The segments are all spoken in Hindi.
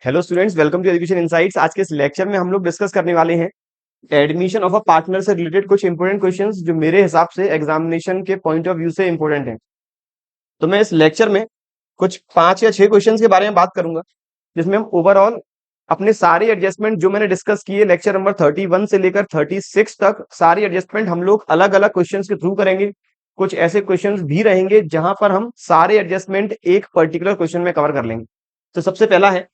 Hello students, welcome to education insights. आज के इस लेक्चर में हम लोग डिस्कस करने वाले हैं एडमिशन ऑफ अ पार्टनर से रिलेटेड कुछ इंपॉर्टेंट क्वेश्चंस जो मेरे हिसाब से एग्जामिनेशन के पॉइंट ऑफ व्यू से इंपॉर्टेंट हैं। तो मैं इस लेक्चर में कुछ 5 या 6 क्वेश्चंस के बारे में बात करूंगा, जिसमें हम ओवरऑल अपने सारे एडजस्टमेंट जो मैंने डिस्कस किए लेक्चर नंबर 31 से लेकर 36 तक, सारी एडजस्टमेंट हम लोग अलग अलग क्वेश्चंस के थ्रू करेंगे। कुछ ऐसे क्वेश्चंस भी रहेंगे जहां पर हम सारे एडजस्टमेंट एक पर्टिकुलर क्वेश्चन में कवर कर लेंगे। तो सबसे पहला है,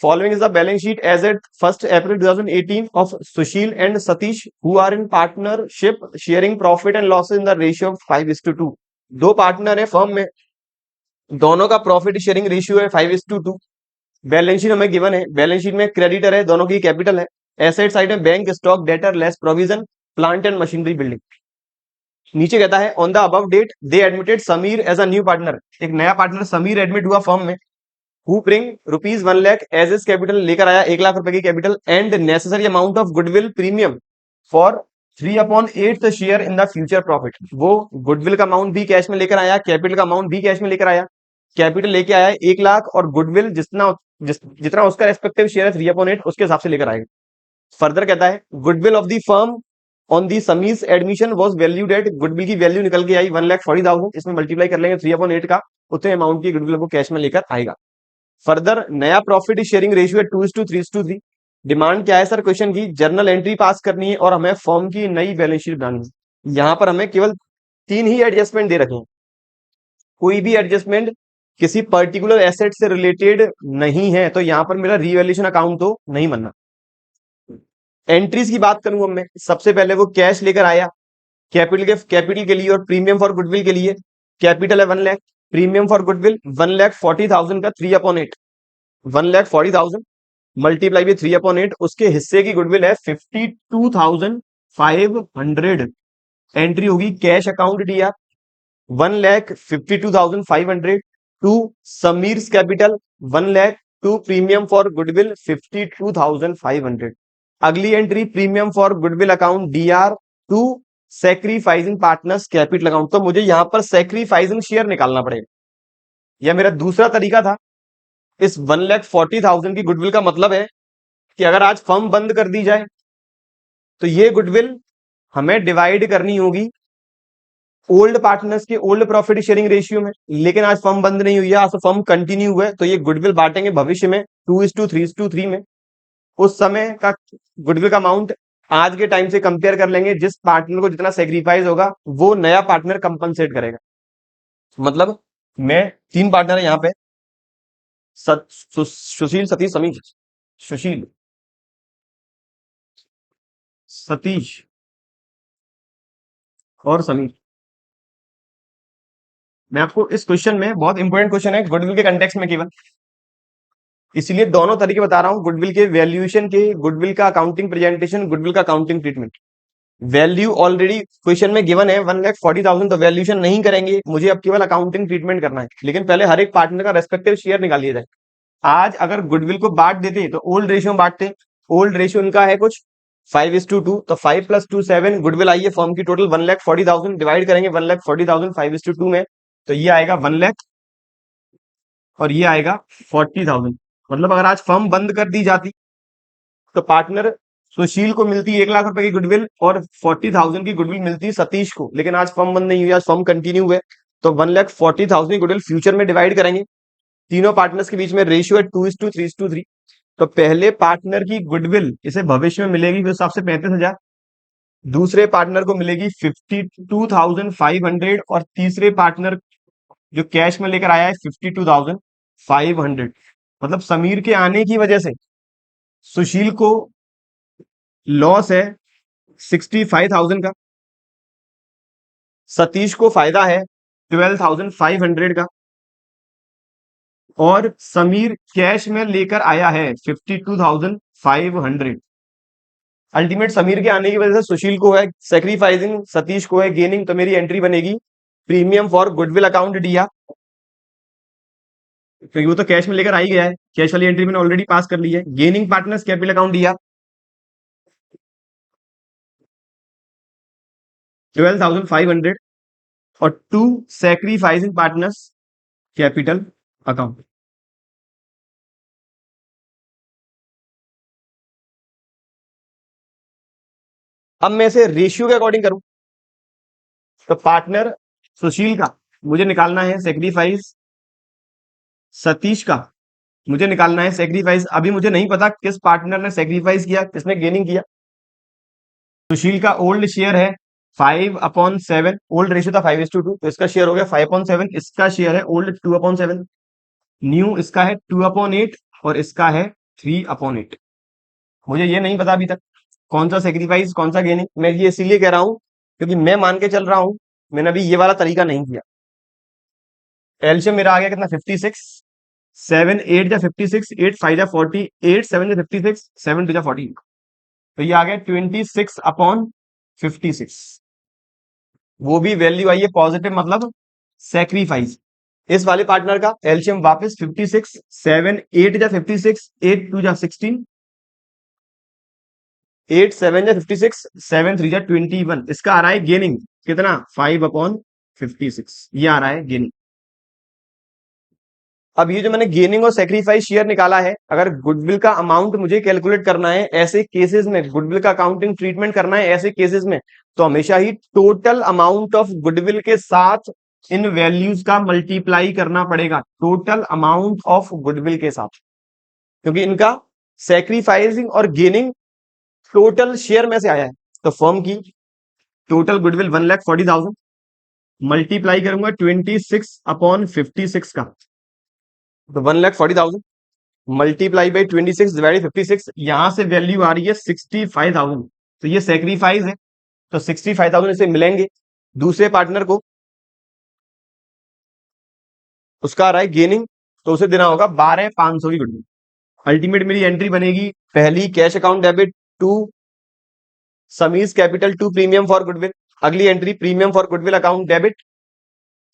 following is the balance sheet as at 1st April 2018 of Sushil and Satish, who are in partnership sharing profit and losses in the ratio of 5:2। दो पार्टनर है फर्म में, दोनों का प्रॉफिट शेयरिंग रेशियो है 5:2। बैलेंस शीट हमें गिवन है, बैलेंस शीट में क्रेडिटर है, दोनों की कैपिटल है। एसेट साइड में bank stock debtor less provision plant and machinery building. नीचे कहता है on the above date they admitted Sameer as a new partner, एक नया पार्टनर समीर एडमिट हुआ फर्म में। Who bring rupees 1 lakh as his capital, लेकर आया 1 लाख रुपए की capital and necessary amount of goodwill premium for 3/8 share in the future profit. वो गुडविल का अमाउंट भी कैश में लेकर आया, कैपिटल का अमाउंट भी कैश में लेकर आया। कैपिटल लेके आया 1 लाख और गुडविल जितना उसका रेस्पेक्टिव शेयर है 3/8 उसके हिसाब से लेकर आएगा। फर्दर कहता है goodwill of the firm on the समीज admission was valued at, goodwill की वैल्यू निकल के आई 1,40,000। इसमें मल्टीप्लाई कर लेंगे 3/8 का, उतने अमाउंट की गुडविल को कैश में लेकर आएगा। फर्दर नया प्रॉफिट शेयरिंग रेशियो है 2:3:3। डिमांड क्या है सर क्वेश्चन की? जर्नल एंट्री पास करनी है और हमें फॉर्म की नई बैलेंस शीट बनानी है। यहां पर हमें केवल 3 ही एडजस्टमेंट दे रखे हैं, कोई भी एडजस्टमेंट किसी पर्टिकुलर एसेट से रिलेटेड नहीं है, तो यहां पर मेरा रीवैल्यूएशन अकाउंट तो नहीं बनना। एंट्रीज की बात करूंगा मैं, सबसे पहले वो कैश लेकर आया कैपिटल के लिए और प्रीमियम फॉर गुडविल के लिए। कैपिटल है 1 लाख, प्रीमियम फॉर गुडविल 1,40,000 का 3/8, 1,40,000 मल्टीप्लाई बाई 3/8, उसके हिस्से की गुडविल है 52,500। एंट्री होगी कैश अकाउंट दिया 1,52,500 to Sameer capital 1 lakh to premium for goodwill 52,500। अगली entry premium for goodwill account DR to sacrificing partners capital account. तो मुझे यहां पर सेक्रीफाइसिंग शेयर निकालना पड़ेगा। यह मेरा दूसरा तरीका था। इस 1,40,000 की गुडविल का मतलब है कि अगर आज फर्म बंद कर दी जाए तो ये गुडविल हमें डिवाइड करनी होगी ओल्ड पार्टनर्स के ओल्ड प्रॉफिट शेयरिंग रेशियो में। लेकिन आज फर्म बंद नहीं हुई है, आज तो फर्म कंटिन्यू हुआ है, तो ये गुडविल बांटेंगे भविष्य में 2:3:3 में। उस समय का गुडविल का अमाउंट आज के टाइम से कंपेयर कर लेंगे, जिस पार्टनर को जितना सेक्रीफाइस होगा वो नया पार्टनर कंपनसेट करेगा। मतलब मैं 3 पार्टनर है यहाँ पे, सुशील सतीश समीर, सुशील सतीश और समीर। मैं आपको इस क्वेश्चन में, बहुत इंपॉर्टेंट क्वेश्चन है गुडविल के कंटेक्स्ट में केवल, इसलिए दोनों तरीके बता रहा हूं, गुडविल के वैल्यूएशन के, गुडविल का अकाउंटिंग प्रेजेंटेशन, गुडविल का accounting treatment. Value already question में गिवन है 1,40,000, तो वैल्यूएशन नहीं करेंगे, मुझे अब केवल अकाउंटिंग ट्रीटमेंट करना है। लेकिन पहले हर एक पार्टनर का रेस्पेक्टिव शेयर निकाल लिया जाए। आज अगर गुडविल को बांट देते तो ओल्ड रेशियो में बांटते। ओल्ड रेशियो इनका है कुछ 5:2, तो 5 + 2 7। गुडविल आई है फर्म की टोटल 1,40,000, डिवाइड करेंगे 1,40,000 5:2 में, तो ये आएगा 1 लाख और ये आएगा 40,000। मतलब अगर आज फर्म बंद कर दी जाती तो पार्टनर सुशील को मिलती 1 लाख रुपए की गुडविल और 40,000 की गुडविल मिलती सतीश को। लेकिन आज फर्म बंद नहीं हुई, आज फर्म कंटिन्यू है, तो 1,40,000 की गुडविल फ्यूचर में डिवाइड करेंगे। तीनों पार्टनर्स के बीच में रेशियो है 2:3:3। तो पहले पार्टनर की गुडविल इसे भविष्य में मिलेगी उस हिसाब से 35,000, दूसरे पार्टनर को मिलेगी 52,500 और तीसरे पार्टनर जो कैश में लेकर आया है 52,500। मतलब समीर के आने की वजह से सुशील को लॉस है 65,000 का, सतीश को फायदा है 12,500 का, और समीर कैश में लेकर आया है 52,500। अल्टीमेट समीर के आने की वजह से सुशील को है सेक्रीफाइसिंग, सतीश को है गेनिंग। तो मेरी एंट्री बनेगी प्रीमियम फॉर गुडविल अकाउंट दिया, क्योंकि वो तो कैश में लेकर आ ही गया है, कैश वाली एंट्री मैंने ऑलरेडी पास कर ली है। गेनिंग पार्टनर्स कैपिटल अकाउंट दिया 12,500 और to sacrificing partners capital account. अब मैं इसे रेशियो के अकॉर्डिंग करूं तो पार्टनर सुशील का मुझे निकालना है सेक्रीफाइस, सतीश का मुझे निकालना है सेक्रीफाइस। अभी मुझे नहीं पता किस पार्टनर ने सेक्रीफाइस किया, किसने गेनिंग किया। सुशील का ओल्ड शेयर है 5/7, ओल्ड रेशियो था 5:2, तो इसका शेयर हो गया 5/7, इसका शेयर है ओल्ड 2/7, न्यू इसका है 2/8 और इसका है 3/8। मुझे ये नहीं पता अभी तक कौन सा सेक्रीफाइस कौन सा गेनिंग। मैं ये इसीलिए कह रहा हूं क्योंकि मैं मान के चल रहा हूं, मैंने अभी ये वाला तरीका नहीं किया। एल्शियम मेरा आ गया कितना 56, 7 8 जा 56, 8 5 जा 40, 8 7 जा 56, 7 2 जा 40, तो ये आ गया 26/56। वो भी वैल्यू आई है पॉजिटिव, मतलब सेक्रीफाइस। इस वाले पार्टनर का एल्शियम वापस 56, 7 8 जा 56, 8 2 जा 16, 8 7 जा 56, 7 3 जा 21। इसका आ रहा है गेनिंग कितना 5/56, ये आ रहा है गेनिंग। अब ये जो मैंने गेनिंग और सेक्रीफाइस शेयर निकाला है, अगर गुडविल का अमाउंट मुझे कैलकुलेट करना है ऐसे केसेस में, गुडविल का अकाउंटिंग ट्रीटमेंट करना है ऐसे केसेस में, तो हमेशा ही टोटल अमाउंट ऑफ गुडविल के साथ इन वैल्यूज का मल्टीप्लाई करना पड़ेगा, टोटल अमाउंट ऑफ गुडविल के साथ, क्योंकि इनका सेक्रीफाइसिंग और गेनिंग टोटल शेयर में से आया है। तो फर्म की टोटल गुडविल 1,40,000 मल्टीप्लाई करूंगा 26/56 का, तो 1,40,000 मल्टीप्लाई बाई 26 डिवाइड 56, यहां से वैल्यू आ रही है 65,000। तो ये सेक्रीफाइस है, तो 65,000 इसे मिलेंगे। दूसरे पार्टनर को उसका आ रहा है गेनिंग, तो उसे देना होगा 12,500 की गुडविल। अल्टीमेट मेरी एंट्री बनेगी, पहली कैश अकाउंट डेबिट टू समीज capital to premium for goodwill, अगली entry premium for goodwill account debit,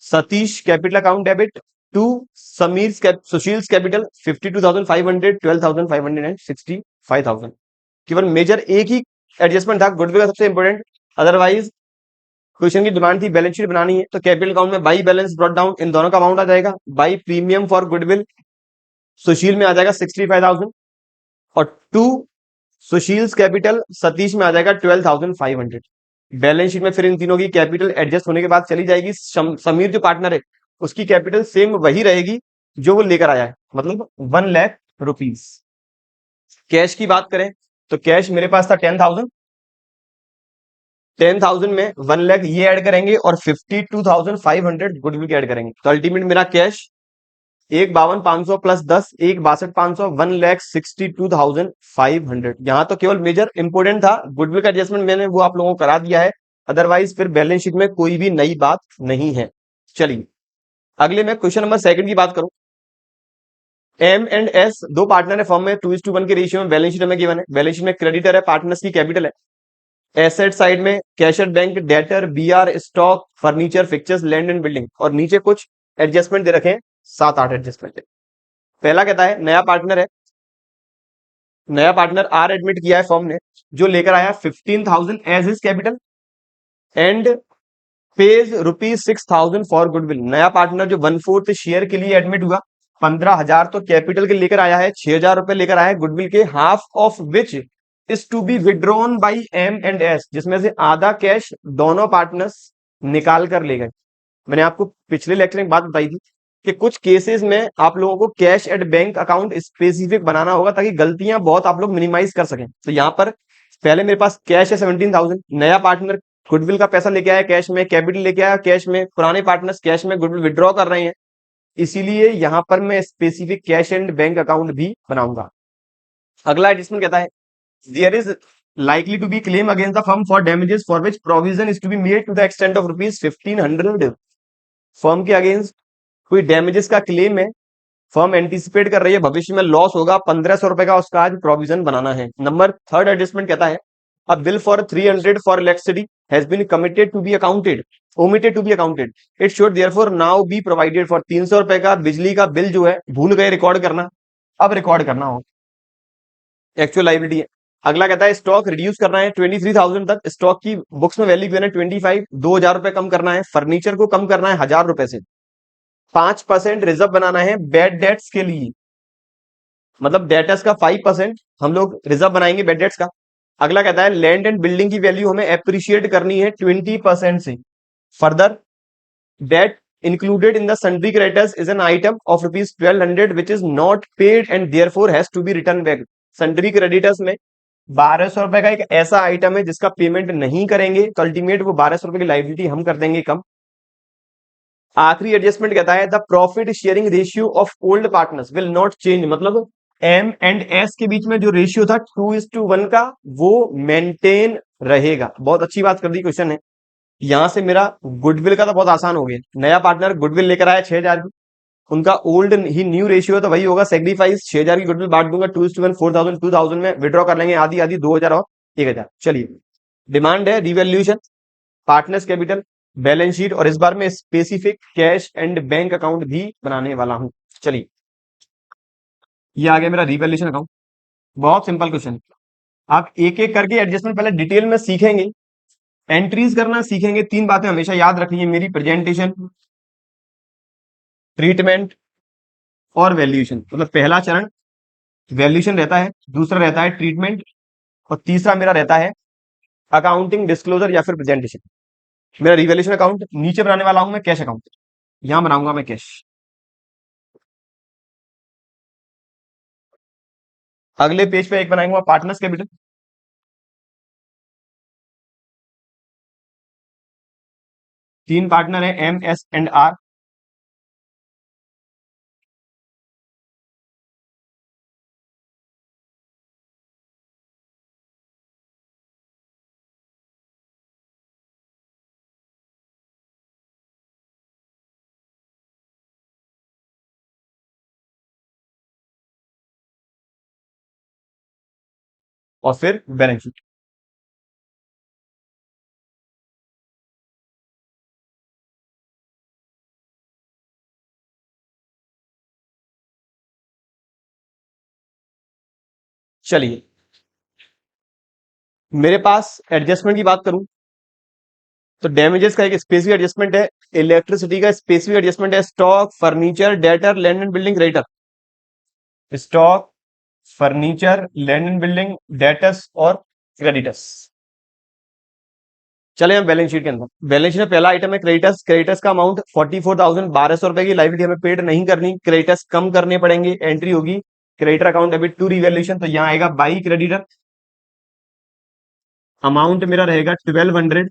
Satish capital account debit to Sameer सुशील्स कैपिटल 52,500, 12,500 एंड 65,000। केवल मेजर एक ही एडजस्टमेंट था गुडविल का सबसे इंपॉर्टेंट, अदरवाइज क्वेश्चन की डिमांड थी बैलेंस शीट बनानी है, तो कैपिटल अकाउंट में by balance brought down in दोनों का अमाउंट आ जाएगा, बाई प्रीमियम फॉर गुडविल सुशील में आ जाएगा 65,000 और टू सुशील्स कैपिटल सतीश में आ जाएगा 12,500। बैलेंस शीट में फिर इन तीनों की कैपिटल एडजस्ट होने के बाद चली जाएगी। समीर जो पार्टनर है उसकी कैपिटल सेम वही रहेगी जो वो लेकर आया है, मतलब 1,00,000 रुपीज। कैश की बात करें तो कैश मेरे पास था 10,000, 10,000 में 1,00,000 ये ऐड करेंगे और 52,500 गुडविल के ऐड करेंगे, तो अल्टीमेट मेरा कैश 1,52,500 प्लस 10, 1,62,500, 1,62,500। यहां तो केवल मेजर इंपोर्टेंट था गुडविल का एडजस्टमेंट, मैंने वो आप लोगों को करा दिया है, अदरवाइज फिर बैलेंस शीट में कोई भी नई बात नहीं है। चलिए अगले मैं क्वेश्चन नंबर 2 की बात करूं। एम एंड एस दो पार्टनर है फॉर्म में 2:1 के रेशियो में, बैलेंस शीट में गिवन है। बैलेंस शीट में क्रेडिटर है, पार्टनर्स की कैपिटल है। एसेट साइड में cash at bank, debtor, BR, stock, furniture, fixtures, land and building, और नीचे कुछ एडजस्टमेंट दे रखे हैं, 7-8 एडजस्टमेंट है। पहला कहता है नया पार्टनर है, नया पार्टनर आर एडमिट किया है फॉर्म ने, जो लेकर आया 15,000 as his capital and pays ₹6,000 for goodwill. नया पार्टनर जो 1/4 शेयर के लिए एडमिट हुआ, 15,000 तो कैपिटल के लेकर आया है, 6,000 रुपए लेकर आया है गुडविल के, half of which is to be withdrawn by M and S, जिसमें से आधा कैश दोनों पार्टनर्स निकाल कर ले गए। मैंने आपको पिछले लेक्चर में बात बताई थी कि कुछ केसेस में आप लोगों को cash at bank account specific बनाना होगा ताकि गलतियां बहुत आप लोग मिनिमाइज कर सकें। तो यहां पर पहले मेरे पास कैश है 17,000, नया पार्टनर गुडविल का पैसा लेके आया कैश में, कैपिटल लेके आया कैश में, पुराने पार्टनर्स कैश में गुडविल विड्रॉ कर रहे हैं, इसीलिए यहां पर मैं specific cash and bank account भी बनाऊंगा। अगला एडजस्टमेंट कहता है there is likely to be claim against the firm for damages for which provision is to be made to the extent of ₹1,500। Firm के अगेंस्ट कोई डैमेजेस का क्लेम है, फर्म एंटीसिपेट कर रही है भविष्य में लॉस होगा, 1,500 रुपए का उसका आज प्रोविजन बनाना है। नंबर 3 एडजस्टमेंट कहता है a bill for 300 for electricity has been committed to be accounted omitted to be accounted, it should therefore now be provided for। 300 रुपए का बिजली का बिल जो है भूल गए रिकॉर्ड करना, अब रिकॉर्ड करना हो, एक्चुअल लाइबिलिटी है। अगला कहता है स्टॉक रिड्यूस करना है 23,000 तक, स्टॉक की बुक्स में वैल्यू है 25, 2,000 रुपए कम करना है, फर्नीचर को कम करना है 1,000 रुपए से, 5% रिजर्व बनाना है बैड डेट्स के लिए, मतलब डेटर्स का 5% हम लोग रिजर्व बनाएंगे बैड डेट्स का, अगला कहता है लैंड एंड बिल्डिंग की वैल्यू हमें एप्रिशिएट करनी है 20% से। Further debt included in the sundry creditors is an item of rupees 1200 which is not paid and therefore has to be returned back. sundry creditors में 1200 रुपए का एक ऐसा आइटम है जिसका पेमेंट नहीं करेंगे तो अल्टीमेट वो 1200 रुपए की लाइबिलिटी हम कर देंगे कम। आखिरी एडजस्टमेंट कहता है the profit sharing ratio of old partners will not change, मतलब एम एंड एस के बीच में जो रेशियो था 2:1 का वो मेंटेन रहेगा। बहुत अच्छी बात कर दी क्वेश्चन है। यहां से मेरा गुडविल का तो बहुत आसान हो गया। नया पार्टनर गुडविल लेकर आया 6000 की, उनका ओल्ड ही न्यू रेशियो है तो वही होगा सेग्रीफाइस। 6000 की गुडविल बांट दूंगा 2:1, 4000 2000 में विड्रॉ कर लेंगे आधी आधी, 2000 और 1000। चलिए डिमांड है revaluation, partners capital, balance sheet और इस बार में specific cash and bank account भी बनाने वाला हूं। चलिए ये आ गया मेरा रिवैल्यूएशन अकाउंट। बहुत सिंपल क्वेश्चन है। आप एक एक करके एडजस्टमेंट पहले डिटेल में सीखेंगे, एंट्रीज करना सीखेंगे। तीन बातें हमेशा याद रखिए मेरी, प्रेजेंटेशन, ट्रीटमेंट और वैल्यूएशन। मतलब पहला चरण वैल्यूएशन रहता है, दूसरा रहता है ट्रीटमेंट और तीसरा मेरा रहता है अकाउंटिंग डिस्क्लोजर या फिर प्रेजेंटेशन। मेरा रिवैल्यूएशन अकाउंट नीचे बनाने वाला हूं मैं कैश अकाउंट, यहां बनाऊंगा मैं कैश। अगले पेज पे एक बनाएंगे पार्टनर्स कैपिटल, तीन पार्टनर है एम एस एंड आर। और फिर बैलेंस शीट। चलिए मेरे पास एडजस्टमेंट की बात करूं तो डैमेजेस का एक स्पेसिफिक एडजस्टमेंट है, इलेक्ट्रिसिटी का स्पेसिफिक एडजस्टमेंट है, stock, furniture, debtor, land and building, creditor. Stock, furniture, land and building, debtors और क्रेडिटर्स। चले हम बैलेंस शीट के अंदर। बैलेंस शीट में पहला आइटम है क्रेडिटर्स। क्रेडिटर्स का अमाउंट 44,000, 1200 रुपए की लाइबिलिटी हमें पेड नहीं करनी, क्रेडिटर्स कम करने पड़ेंगे। एंट्री होगी creditor account debit to revaluation, तो यहाँ आएगा बाई क्रेडिटर। अमाउंट मेरा रहेगा 1200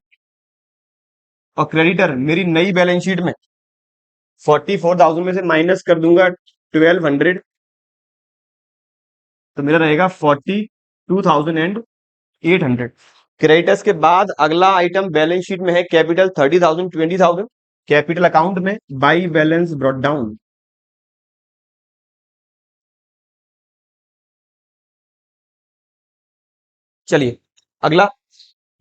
और क्रेडिटर मेरी नई बैलेंस शीट में 44,000 में से माइनस कर दूंगा 1200, तो मेरा रहेगा 42,800। क्रेडिटर्स के बाद अगला आइटम बैलेंस शीट में है कैपिटल 30,000, 20,000। कैपिटल अकाउंट में बाई बैलेंस ब्रॉट डाउन। चलिए अगला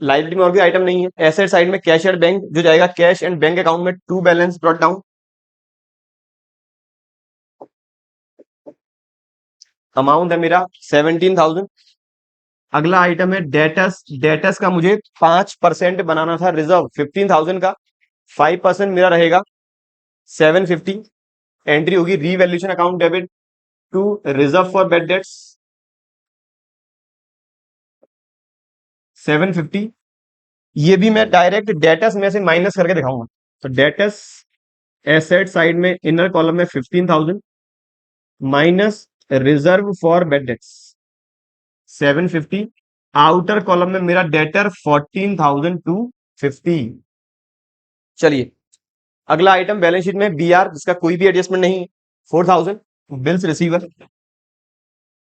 लाइबिलिटी में और भी आइटम नहीं है। एसेट साइड में कैश एंड बैंक जो जाएगा कैश एंड बैंक अकाउंट में to balance brought down. Amount है मेरा 17,000। अगला आइटम है डेटस। डेटस का मुझे 5% बनाना था रिजर्व 15,000 का, 5% मेरा रहेगा 750। एंट्री होगी revaluation account debit to reserve for bad debts 750। ये भी मैं डायरेक्ट डेटस में से माइनस करके दिखाऊंगा। तो डेटस एसेट साइड में इनर कॉलम में 15,000 minus reserve for bad debts 750। Outer column में मेरा डेटर 14,250। चलिए अगला आइटम बैलेंस शीट में बी आर जिसका कोई भी एडजस्टमेंट नहीं है 4,000। बिल्स रिसीवर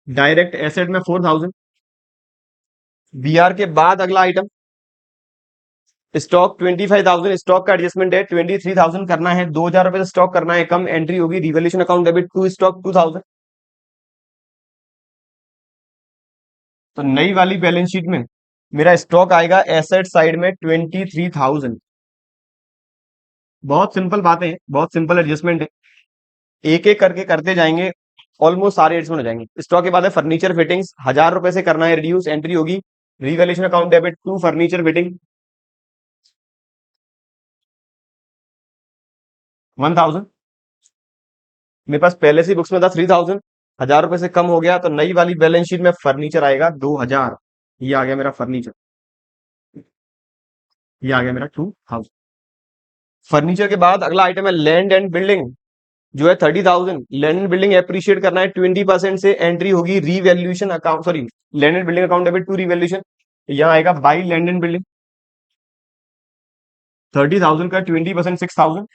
डायरेक्ट एसेट में 4,000। बी आर के बाद अगला आइटम स्टॉक 25,000। स्टॉक का एडजस्टमेंट है 23,000 करना है, 2,000 रुपए से स्टॉक करना है कम। एंट्री होगी revaluation account debit to stock 2,000। तो नई वाली बैलेंस शीट में मेरा स्टॉक आएगा एसेट साइड में 23,000। बहुत सिंपल बातें हैं, बहुत सिंपल एडजस्टमेंट है, एक एक करके करते जाएंगे ऑलमोस्ट सारे एडजस्टमेंट हो जाएंगे। स्टॉक के बाद है फर्नीचर फिटिंग्स, 1,000 रुपए से करना है रिड्यूस। एंट्री होगी revaluation account debit to furniture fitting 1,000। मेरे पास पहले से बुक्स में था 3,000, 1,000 रुपए से कम हो गया तो नई वाली बैलेंस शीट में फर्नीचर आएगा 2,000। ये आ गया मेरा फर्नीचर, ये आ गया मेरा 2000। फर्नीचर के बाद अगला आइटम है लैंड एंड बिल्डिंग, जो है 30,000। लैंड एंड बिल्डिंग एप्रिशिएट करना है 20% से, एंट्री होगी revaluation account, sorry, land and building account debit to revaluation. यहाँ आएगा बाई लैंड एंड बिल्डिंग, 30,000 का 20% 6,000।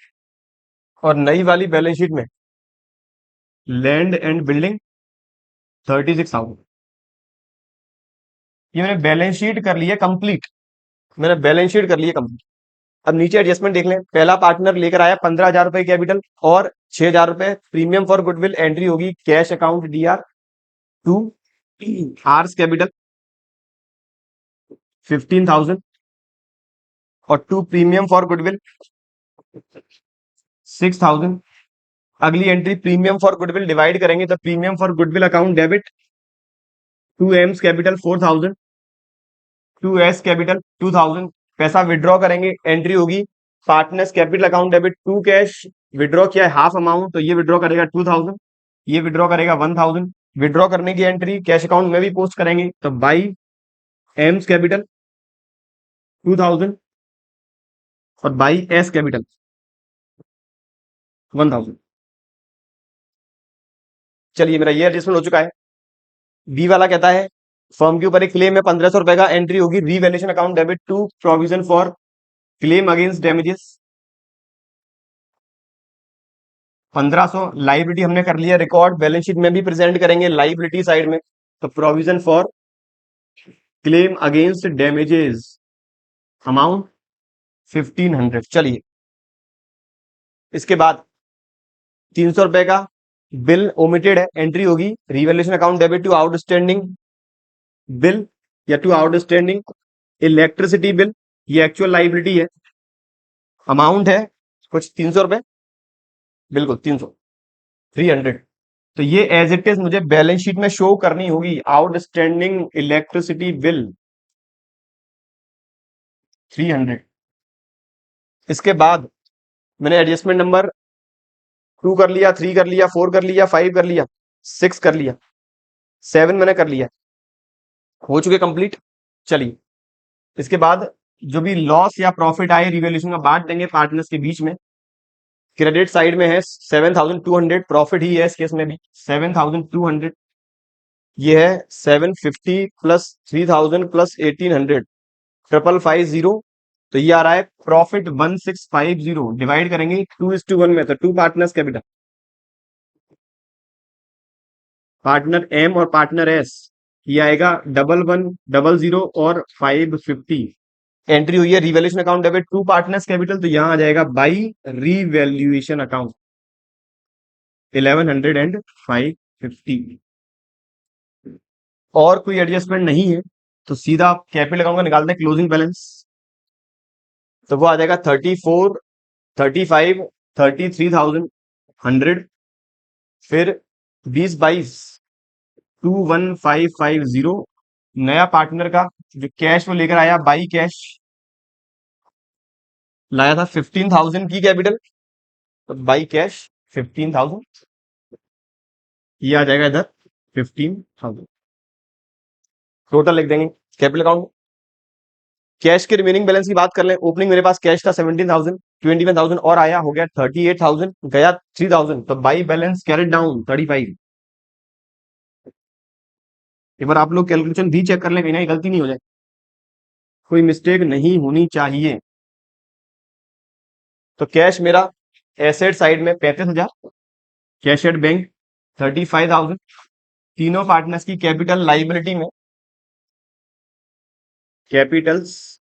और नई वाली बैलेंस शीट में लैंड एंड बिल्डिंग 36,000। ये मैंने बैलेंस शीट कर ली है कंप्लीट, मैंने बैलेंस शीट कर ली है कंप्लीट। अब नीचे एडजस्टमेंट देख लें। पहला पार्टनर लेकर आया 15,000 रुपए कैपिटल और 6,000 रुपए प्रीमियम फॉर गुडविल, एंट्री होगी cash account DR to R's capital 15,000 और टू प्रीमियम फॉर गुडविल 6,000। अगली entry premium for goodwill divide करेंगे तो premium for goodwill account debit to M's capital 4,000, to S capital 2,000। पैसा विड्रॉ करेंगे, एंट्री होगी partners capital account debit to cash. Withdraw किया है हाफ अमाउंट, तो ये विड्रॉ करेगा 2,000, ये विड्रॉ करेगा 1,000। विड्रॉ करने की एंट्री कैश अकाउंट में भी पोस्ट करेंगे, तो बाई एम्स कैपिटल 2,000 और बाई एस कैपिटल 1,000। चलिए मेरा ये एडजस्टमेंट हो चुका है। बी वाला कहता है फर्म के ऊपर एक क्लेम है 1,500 रुपए का, एंट्री होगी revaluation account debit to provision for claim against damages 1,500। Liability हमने कर लिया रिकॉर्ड, बैलेंस शीट में भी प्रेजेंट करेंगे लाइबिलिटी साइड में, तो provision for claim against damages amount 1,500। चलिए इसके बाद 300 रुपए का बिल ओमिटेड है, एंट्री होगी revaluation account debit to outstanding bill या टू आउटस्टैंडिंग इलेक्ट्रिसिटी बिल, ये एक्चुअल लाइबिलिटी है। अमाउंट है कुछ 300 रुपए, बिल्कुल 300, 300। तो ये एज इट इज मुझे बैलेंस शीट में शो करनी होगी, आउटस्टैंडिंग इलेक्ट्रिसिटी बिल 300। इसके बाद मैंने एडजस्टमेंट नंबर 2 कर लिया, 3 कर लिया, 4 कर लिया, 5 कर लिया, 6 कर लिया, 7 मैंने कर लिया, हो चुके कंप्लीट। चलिए इसके बाद जो भी लॉस या प्रॉफिट आए रिवैल्यूएशन का बांट देंगे पार्टनर्स के बीच में। क्रेडिट साइड में है 7,200, प्रॉफिट ही है इस केस में भी 7,200। ये है 750 प्लस 3,000 प्लस 1,800 550। तो ये आ रहा है प्रॉफिट 1,650। डिवाइड करेंगे 2:1 में, तो to partners capital, partner M और पार्टनर एस, ये आएगा 1,100 और 550। एंट्री हुई है revaluation account debit to partners capital, तो यहां आ जाएगा बाई रिवैल्यूएशन अकाउंट 1,100 एंड 550। और कोई एडजस्टमेंट नहीं है तो सीधा कैपिटल अकाउंट का निकालते हैं क्लोजिंग बैलेंस, तो वो आ जाएगा 34, 35, 33,100, फिर 20/22 21,550। नया पार्टनर का जो कैश वो लेकर आया बाई कैश, लाया था 15,000 की कैपिटल, तो बाई कैश 15,000, ये आ जाएगा इधर 15,000। टोटल लिख देंगे कैपिटल अकाउंट। कैश के रिमेनिंग बैलेंस की बात कर लें, ओपनिंग मेरे पास कैश था 17,000, 21,000 और आया, हो गया 38,000, गया 3,000, तो बाई बैलेंस कैरेट डाउन 35। एक बार आप लोग कैलकुलेशन भी चेक कर लें, कहीं ना कहीं गलती नहीं हो जाए, कोई मिस्टेक नहीं होनी चाहिए। तो कैश मेरा एसेट साइड में 35,000, कैश एट बैंक 35,000। तीनों पार्टनर्स की कैपिटल लाइबिलिटी में capitals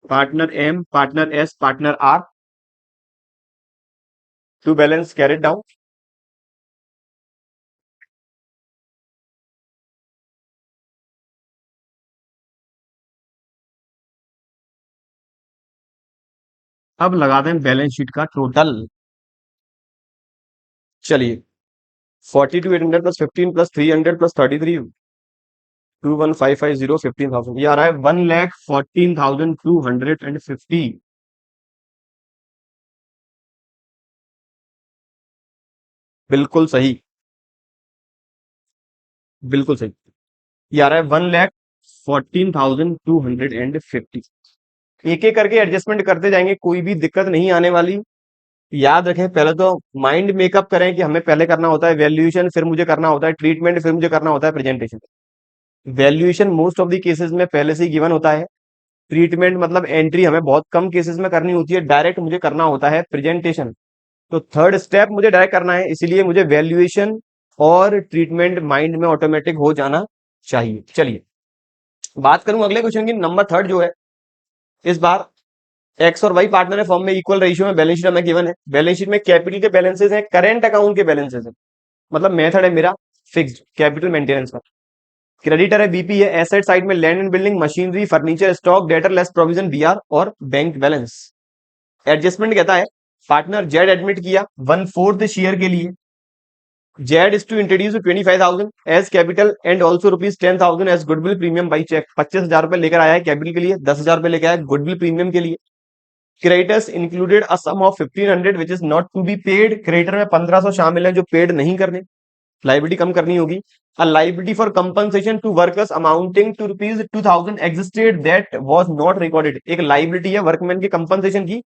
partner M, partner S, partner R, to balance carried down. अब लगा दें बैलेंस शीट का टोटल। चलिए 42,800 प्लस 15 प्लस 300 प्लस 33 21,550 15,000, ये आ रहा है 1,14,250। बिल्कुल सही, बिल्कुल सही। ये आ रहा है 1,14,250। 14,250। एक एक करके एडजस्टमेंट करते जाएंगे, कोई भी दिक्कत नहीं आने वाली। याद रखें, पहले तो माइंड मेकअप करें कि हमें पहले करना होता है वैल्यूएशन, फिर मुझे करना होता है ट्रीटमेंट, फिर मुझे करना होता है presentation. Valuation most of the cases में पहले से ही गिवन होता है। ट्रीटमेंट मतलब एंट्री हमें बहुत कम केसेस में करनी होती है, डायरेक्ट मुझे करना होता है प्रेजेंटेशन। तो थर्ड स्टेप मुझे डायरेक्ट करना है, इसीलिए मुझे वैल्यूएशन और ट्रीटमेंट माइंड में ऑटोमेटिक हो जाना चाहिए। चलिए बात करूं अगले क्वेश्चन की, नंबर थर्ड जो है, इस बार एक्स और वाई पार्टनर है, फॉर्म में इक्वल रेशियो में बैलेंस शीट हमें गिवन है। बैलेंस शीट में कैपिटल के बैलेंसेस हैं, करंट अकाउंट के बैलेंसेस हैं। मतलब मेथड है मेरा फिक्स्ड कैपिटल मेंटेनेंस का। क्रेडिटर है बीपी है, एसेट साइड में land and building, machinery, furniture, stock, debtor less provision BR और बैंक बैलेंस। एडजस्टमेंट कहता है पार्टनर जेड एडमिट किया 1/4 शेयर के लिए। Z is to introduce 25,000 as capital and also ₹10,000 as goodwill premium by cheque. 25,000 लिखकर आया है कैपिटल के लिए, 10,000 लेकर आया गुडविल प्रीमियम के लिए। Creditors included a sum of 1500 which is not to be paid. Creditor में 1500 शामिल है जो पेड नहीं करने, लाइबिलिटी कम करनी होगी। A liability for compensation to workers amounting to ₹2,000 existed that was not recorded. एक लाइबिलिटी है वर्कमैन की कंपनसेशन की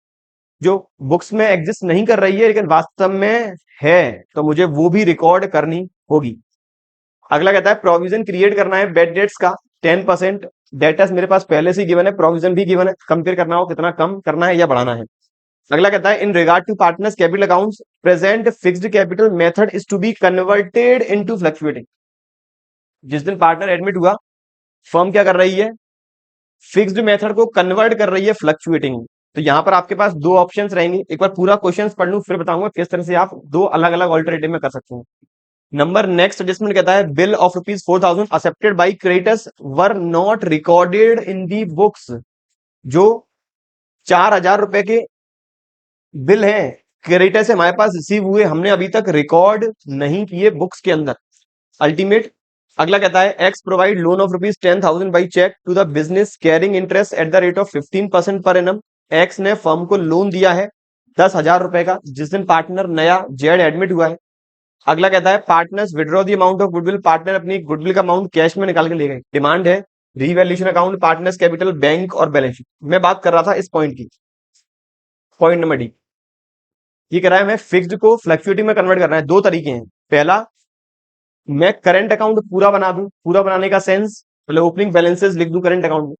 जो बुक्स में एग्जिस्ट नहीं कर रही है लेकिन वास्तव में है, तो मुझे वो भी रिकॉर्ड करनी होगी। अगला कहता है प्रोविजन क्रिएट करना है बेड डेट्स का 10%। डेटर्स मेरे पास पहले से गिवन है, प्रोविजन भी गिवन है, कंपेयर करना हो कितना कम करना है या बढ़ाना है। अगला कहता है in regard to partners capital accounts present fixed capital method is to be converted into fluctuating. जिस दिन पार्टनर एडमिट हुआ, फर्म क्या कर रही है, फिक्स्ड मेथड को कन्वर्ट कर रही है फ्लक्चुएटिंग। तो यहां पर आपके पास दो ऑप्शंस रहेंगे, एक बार पूरा क्वेश्चन पढ़ लूं फिर बताऊंगा किस तरह से आप दो अलग अलग ऑल्टरनेटिव में कर सकते हैं। नंबर नेक्स्ट एडजस्टमेंट कहता है bill of ₹4,000 accepted by creditors were not recorded in the books. जो ₹4,000 के बिल हैं क्रेडिटर से हमारे पास रिसीव हुए, हमने अभी तक रिकॉर्ड नहीं किए बुक्स के अंदर। अल्टीमेट। अगला कहता है X provide loan of ₹10,000 by cheque to the business carrying interest at the rate of 15% per annum. X ने फर्म को लोन दिया है ₹10,000 का जिस दिन पार्टनर नया जेड एडमिट हुआ है। अगला कहता है partners withdraw the amount of goodwill. Partner अपनी गुडविल का अमाउंट कैश में निकाल के ले गए। डिमांड है revaluation account, partners capital, bank और बैलेंस शीट। मैं बात कर रहा था इस पॉइंट की, पॉइंट नंबर डी। ये कह रहा है मैं फिक्स्ड को फ्लक्चुएटिंग में कन्वर्ट करना है। दो तरीके हैं, पहला मैं करंट अकाउंट पूरा बना दूं, पूरा बनाने का सेंस मतलब ओपनिंग बैलेंसेस लिख दूं करंट अकाउंट में,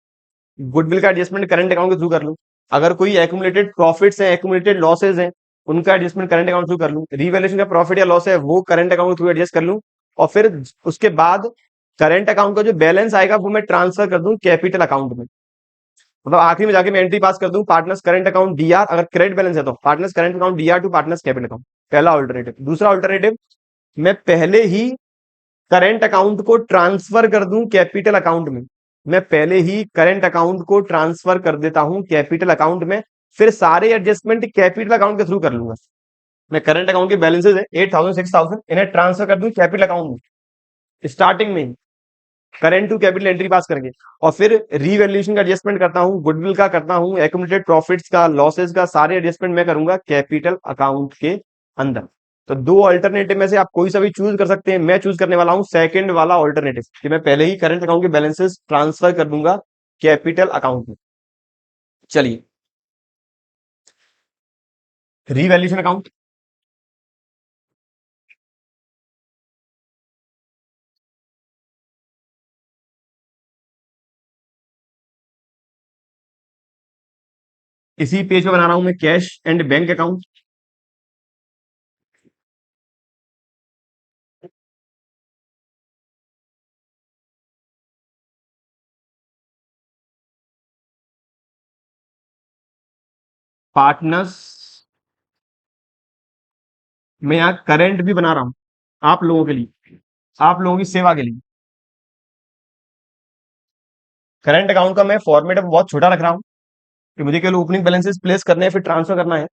गुडविल का एडजस्टमेंट करंट अकाउंट के थ्रू कर लूं। अगर कोई एक्यूमुलेटेड प्रॉफिट्स हैं, एक्यूमुलेटेड लॉसेज हैं, उनका एडजस्टमेंट करंट अकाउंट थ्रू कर लूं। रिवैल्यूएशन का प्रॉफिट या लॉस है वो करंट अकाउंट थ्रू एडजस्ट कर लूं। और फिर उसके बाद करंट अकाउंट का जो बैलेंस आएगा वो मैं ट्रांसफर कर दूं कैपिटल अकाउंट में। मतलब आखिरी में जाके मैं एंट्री पास कर दूं पार्टनर्स करंट अकाउंट डीआर, अगर क्रेडिट बैलेंस है तो partners current account DR to partners capital account. पहला ऑल्टरनेटिव। दूसरा ऑल्टरनेटिव, मैं पहले ही करंट अकाउंट को ट्रांसफर कर दूं कैपिटल अकाउंट में। मैं पहले ही करंट अकाउंट को ट्रांसफर कर देता हूं कैपिटल अकाउंट में, फिर सारे एडजस्टमेंट कैपिटल अकाउंट के थ्रू कर लूंगा। मैं करंट अकाउंट के बैलेंसेस है 8,000 6,000, इन्हें ट्रांसफर कर दूं कैपिटल अकाउंट में स्टार्टिंग में ही, current to capital entry pass करके। और फिर रीवैल्यूएशन का एडजस्टमेंट करता हूं, गुडविल का करता हूं, एक्यूमुलेटेड प्रॉफिट्स का, लॉसेस का, सारे एडजस्टमेंट मैं करूंगा कैपिटल अकाउंट के अंदर। तो दो अल्टरनेटिव में से आप कोई सा भी चूज कर सकते हैं। मैं चूज करने वाला हूं सेकंड वाला ऑल्टरनेटिव कि मैं पहले ही करंट अकाउंट के बैलेंसेस ट्रांसफर कर दूंगा कैपिटल अकाउंट में। चलिए रीवैल्यूएशन अकाउंट, इसी पेज पे बना रहा हूं मैं cash and bank account. Partners मैं यहाँ करंट भी बना रहा हूं आप लोगों के लिए, आप लोगों की सेवा के लिए। करंट अकाउंट का मैं फॉर्मेट बहुत छोटा रख रहा हूं कि मुझे केवल ओपनिंग बैलेंसेस प्लेस करने हैं फिर ट्रांसफर करना है।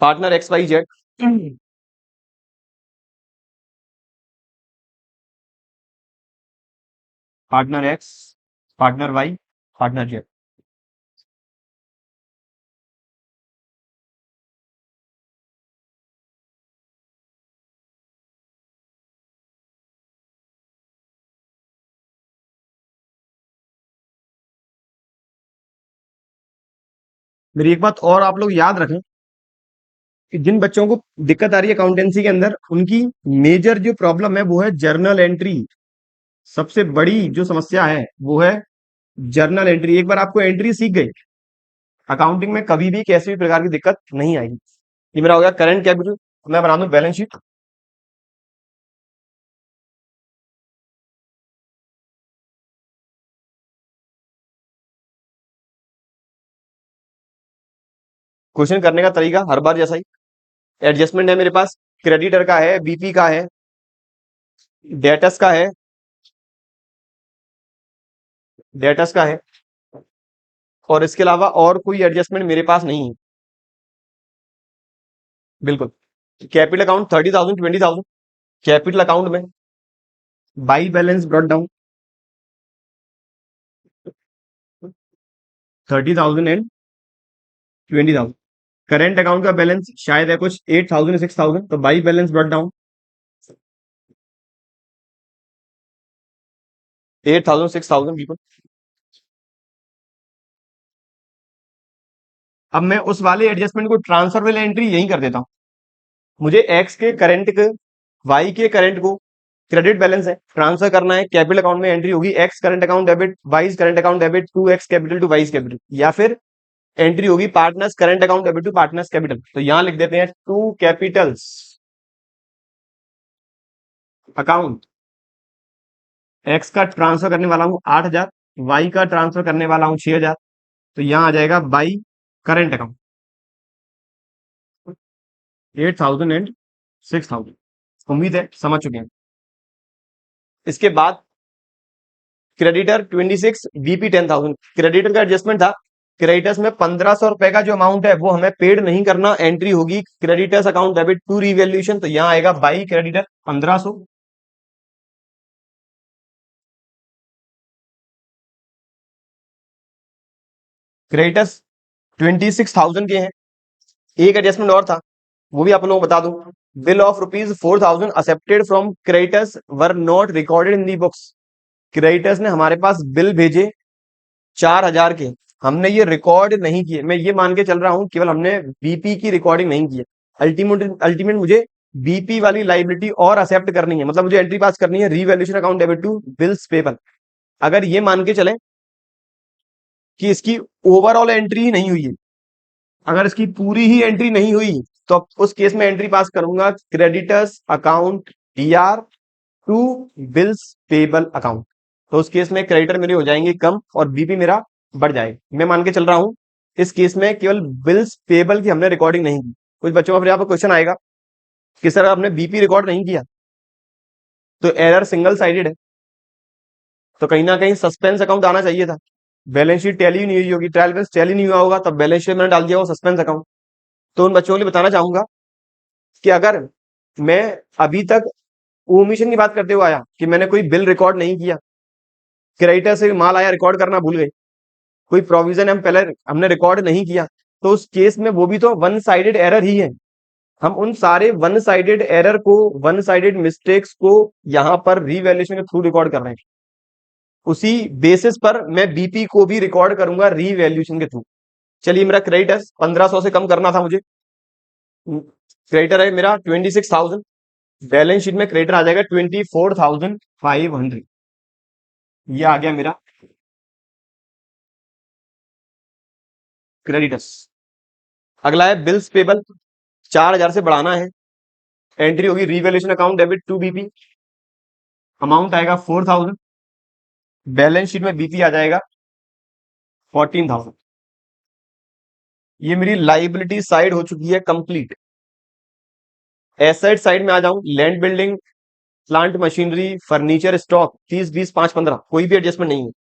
Partner X Y Z, partner X, partner Y, partner Z. मेरी एक बात और आप लोग याद रखें कि जिन बच्चों को दिक्कत आ रही है अकाउंटेंसी के अंदर, उनकी मेजर जो प्रॉब्लम है वो है जर्नल एंट्री। सबसे बड़ी जो समस्या है वो है जर्नल एंट्री। एक बार आपको एंट्री सीख गई, अकाउंटिंग में कभी भी किसी भी प्रकार की दिक्कत नहीं आएगी। ये मेरा हो गया करंट कैपिटल। मैं बना दूं बैलेंस शीट। क्वेश्चन करने का तरीका हर बार जैसा ही, एडजस्टमेंट है मेरे पास, क्रेडिटर का है, बीपी का है, डेटस का है, डेटस का है, और इसके अलावा और कोई एडजस्टमेंट मेरे पास नहीं है। बिल्कुल। कैपिटल अकाउंट 30,000 20,000, कैपिटल अकाउंट में by balance brought down 30,000 and 20,000। Current account का बैलेंस शायद है कुछ 8,000 6,000, तो बाई बैलेंस ब्रॉट डाउन 8,000 6,000। बिल्कुल। अब मैं उस वाले एडजस्टमेंट को ट्रांसफर वाली एंट्री यहीं कर देता हूं। मुझे एक्स के करंट के, वाई के करंट को, क्रेडिट बैलेंस है, ट्रांसफर करना है। कैपिटल अकाउंट में एंट्री होगी X current account debit, Y's current account debit to X capital to Y's capital, या फिर एंट्री होगी partners current account debit to partners capital. तो यहां लिख देते हैं टू कैपिटल्स अकाउंट। एक्स का ट्रांसफर करने वाला हूं 8,000, वाई का ट्रांसफर करने वाला हूं 6,000। तो यहां आ जाएगा बाई करंट अकाउंट 8,000 एंड 6,000। उम्मीद है समझ चुके हैं। इसके बाद क्रेडिटर 26, बीपी 10,000। क्रेडिटर का एडजस्टमेंट था, क्रेडिटर्स में 1,500 रुपए का जो अमाउंट है वो हमें पेड नहीं करना। एंट्री होगी creditors account debit to revaluation. तो यहां आएगा बाई क्रेडिटर 1,500। क्रेडिटर्स 26,000 के हैं। एक एडजस्टमेंट और था, वो भी आप लोगों को बता दूं। Bill of ₹4,000 accepted from creditors were not recorded in the books. Creditors ने हमारे पास बिल भेजे 4,000 के, हमने ये रिकॉर्ड नहीं किए। मैं ये मान के चल रहा हूं केवल हमने बीपी की रिकॉर्डिंग नहीं की है। अल्टीमेट मुझे बीपी वाली लाइबिलिटी और एक्सेप्ट करनी है, मतलब मुझे एंट्री पास करनी है revaluation account debit to bills payable. अगर ये मान के चले कि इसकी ओवरऑल एंट्री ही नहीं हुई है, अगर इसकी पूरी ही एंट्री नहीं हुई, तो उस केस में एंट्री पास करूंगा creditors account DR to bills payable account. तो उस केस में क्रेडिटर मेरे हो जाएंगे कम और बीपी मेरा बढ़ जाएगा। मैं मान के चल रहा हूं इस केस में केवल बिल्स पेबल की हमने रिकॉर्डिंग नहीं की। कुछ बच्चों का फिर यहाँ पर क्वेश्चन आएगा कि सर आपने बीपी रिकॉर्ड नहीं किया तो एरर सिंगल साइडेड है, तो कहीं ना कहीं सस्पेंस अकाउंट आना चाहिए था। बैलेंस शीट टैली नहीं हुई होगी, ट्रायल बैलेंस टैली नहीं हुआ होगा, तब बैलेंस शीट मैंने डाल दिया वो सस्पेंस अकाउंट। तो उन बच्चों के लिए बताना चाहूंगा कि अगर मैं अभी तक ओमिशन की बात करते हुए आया कि मैंने कोई बिल रिकॉर्ड नहीं किया, क्रेडिटर से माल आया रिकॉर्ड करना भूल गए, कोई प्रोविजन हम पहले हमने रिकॉर्ड नहीं किया, तो उस केस में वो भी तो वन साइडेड एरर ही है। हम उन सारे वन साइडेड एरर को, वन साइडेड मिस्टेक्स को यहां पर रीवैल्यूएशन के थ्रू रिकॉर्ड कर रहे हैं। उसी बेसिस पर मैं बीपी को भी रिकॉर्ड करूंगा रीवैल्यूएशन के थ्रू। चलिए मेरा क्रेडिटर 1,500 से कम करना था मुझे, क्रेडिटर है मेरा 26,000, बैलेंस शीट में क्रेडिटर आ जाएगा 24,500। ये आ गया मेरा क्रेडिटर्स। अगला है बिल्स पेबल, 4,000 से बढ़ाना है। एंट्री होगी revaluation account debit to BP, amount आएगा 4,000, बैलेंस शीट में बीपी आ जाएगा 14,000। ये मेरी लाइबिलिटी साइड हो चुकी है कंप्लीट। एसेट साइड में आ जाऊं, land building plant machinery furniture stock 30 20 5 15, कोई भी एडजस्टमेंट नहीं है।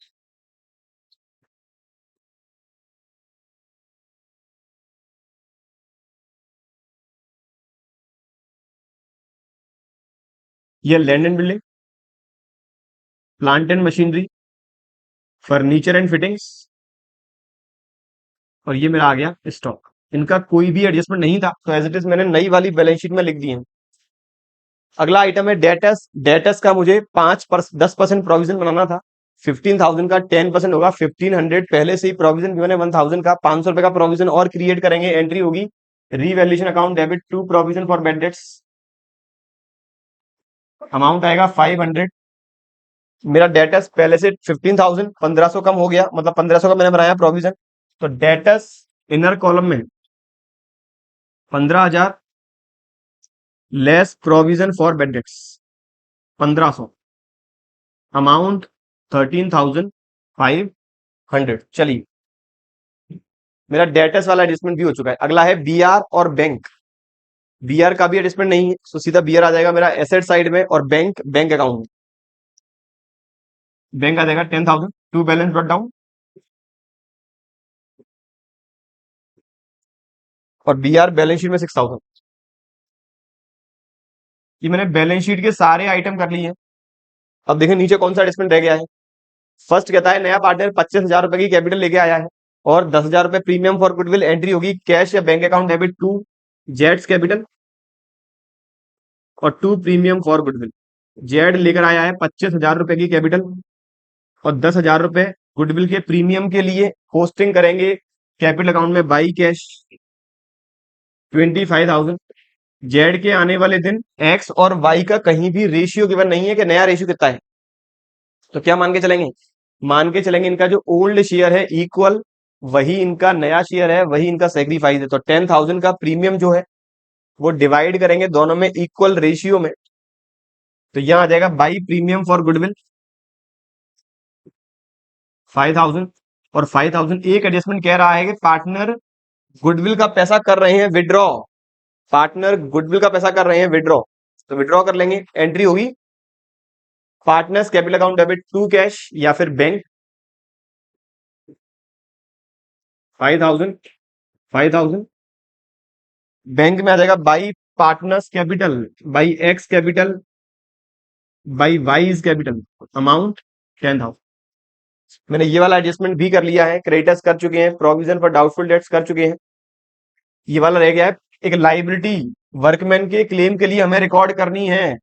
ये land and building, plant and machinery, furniture and fittings, और ये मेरा आ गया स्टॉक। इनका कोई भी एडजस्टमेंट नहीं था, तो एज इट इज मैंने नई वाली बैलेंस शीट में लिख दी है। अगला आइटम है डेटस। डेटस का मुझे 10% प्रोविजन बनाना था। 15,000 का 10% होगा 1500, पहले से ही प्रोविजन गिवन है 1000 का, 500 रुपए का प्रोविजन और क्रिएट करेंगे, एंट्री होगी revaluation account debit to provision for bad debts, amount आएगा 500। मेरा डेटस पहले से 15,000, 1500 कम हो गया, मतलब 1500 का मैंने बनाया प्रोविजन, तो डेटस इनर कॉलम में 15,000 less provision for bad dates 1500, amount 13,500। चलिए, मेरा डेटस वाला एडजस्टमेंट भी हो चुका है। अगला है बीआर और बैंक। बीआर का भी एडजस्टमेंट नहीं है, तो सीधा बीआर आ जाएगा मेरा एसेट साइड में, और बैंक बैंक अकाउंट में, बैंक आ जाएगा 10,000 टू बैलेंस ब्रॉट डाउन, और बीआर बैलेंस शीट में 6,000। ये मैंने बैलेंस शीट के सारे आइटम कर लिए हैं। अब देखें नीचे कौन सा एडजस्टमेंट रह गया है। फर्स्ट कहता है नया पार्टनर 25,000 रुपए की कैपिटल लेके आया है और 10,000 रुपए प्रीमियम फॉर गुडविल, एंट्री होगी कैश या बैंक अकाउंट डेबिट टू जेड्स कैपिटल और to premium for goodwill. Z लेकर आया है 25,000 रुपए की कैपिटल और 10,000 रुपए गुडविल के प्रीमियम के लिए पोस्टिंग करेंगे कैपिटल अकाउंट में बाई कैश 25,000। जेड के आने वाले दिन एक्स और वाई का कहीं भी रेशियो गिवन नहीं है कि नया रेशियो कितना है, तो क्या मान के चलेंगे, मान के चलेंगे इनका जो ओल्ड शेयर है इक्वल वही इनका नया शेयर है, वही इनका सेक्रीफाइस है। तो 10,000 का प्रीमियम जो है वो डिवाइड करेंगे दोनों में इक्वल रेशियो में, तो यहां आ जाएगा बाई प्रीमियम फॉर गुडविल 5,000। और 5,000 एक एडजस्टमेंट कह रहा है कि पार्टनर गुडविल का पैसा कर रहे हैं विड्रॉ, पार्टनर गुडविल का पैसा कर रहे हैं विड्रॉ, तो विड्रॉ कर लेंगे, एंट्री होगी partners capital account debit to cash या फिर बैंक 5,000 5,000, बैंक में आ जाएगा by partners capital by X capital by Y is capital, amount 10,000। मैंने ये वाला एडजस्टमेंट भी कर लिया है, क्रेडिटर्स कर चुके हैं, प्रोविजन फॉर डाउटफुल डेट्स कर चुके हैं। ये वाला रह गया है एक लाइबिलिटी वर्कमैन के क्लेम के लिए हमें रिकॉर्ड करनी है,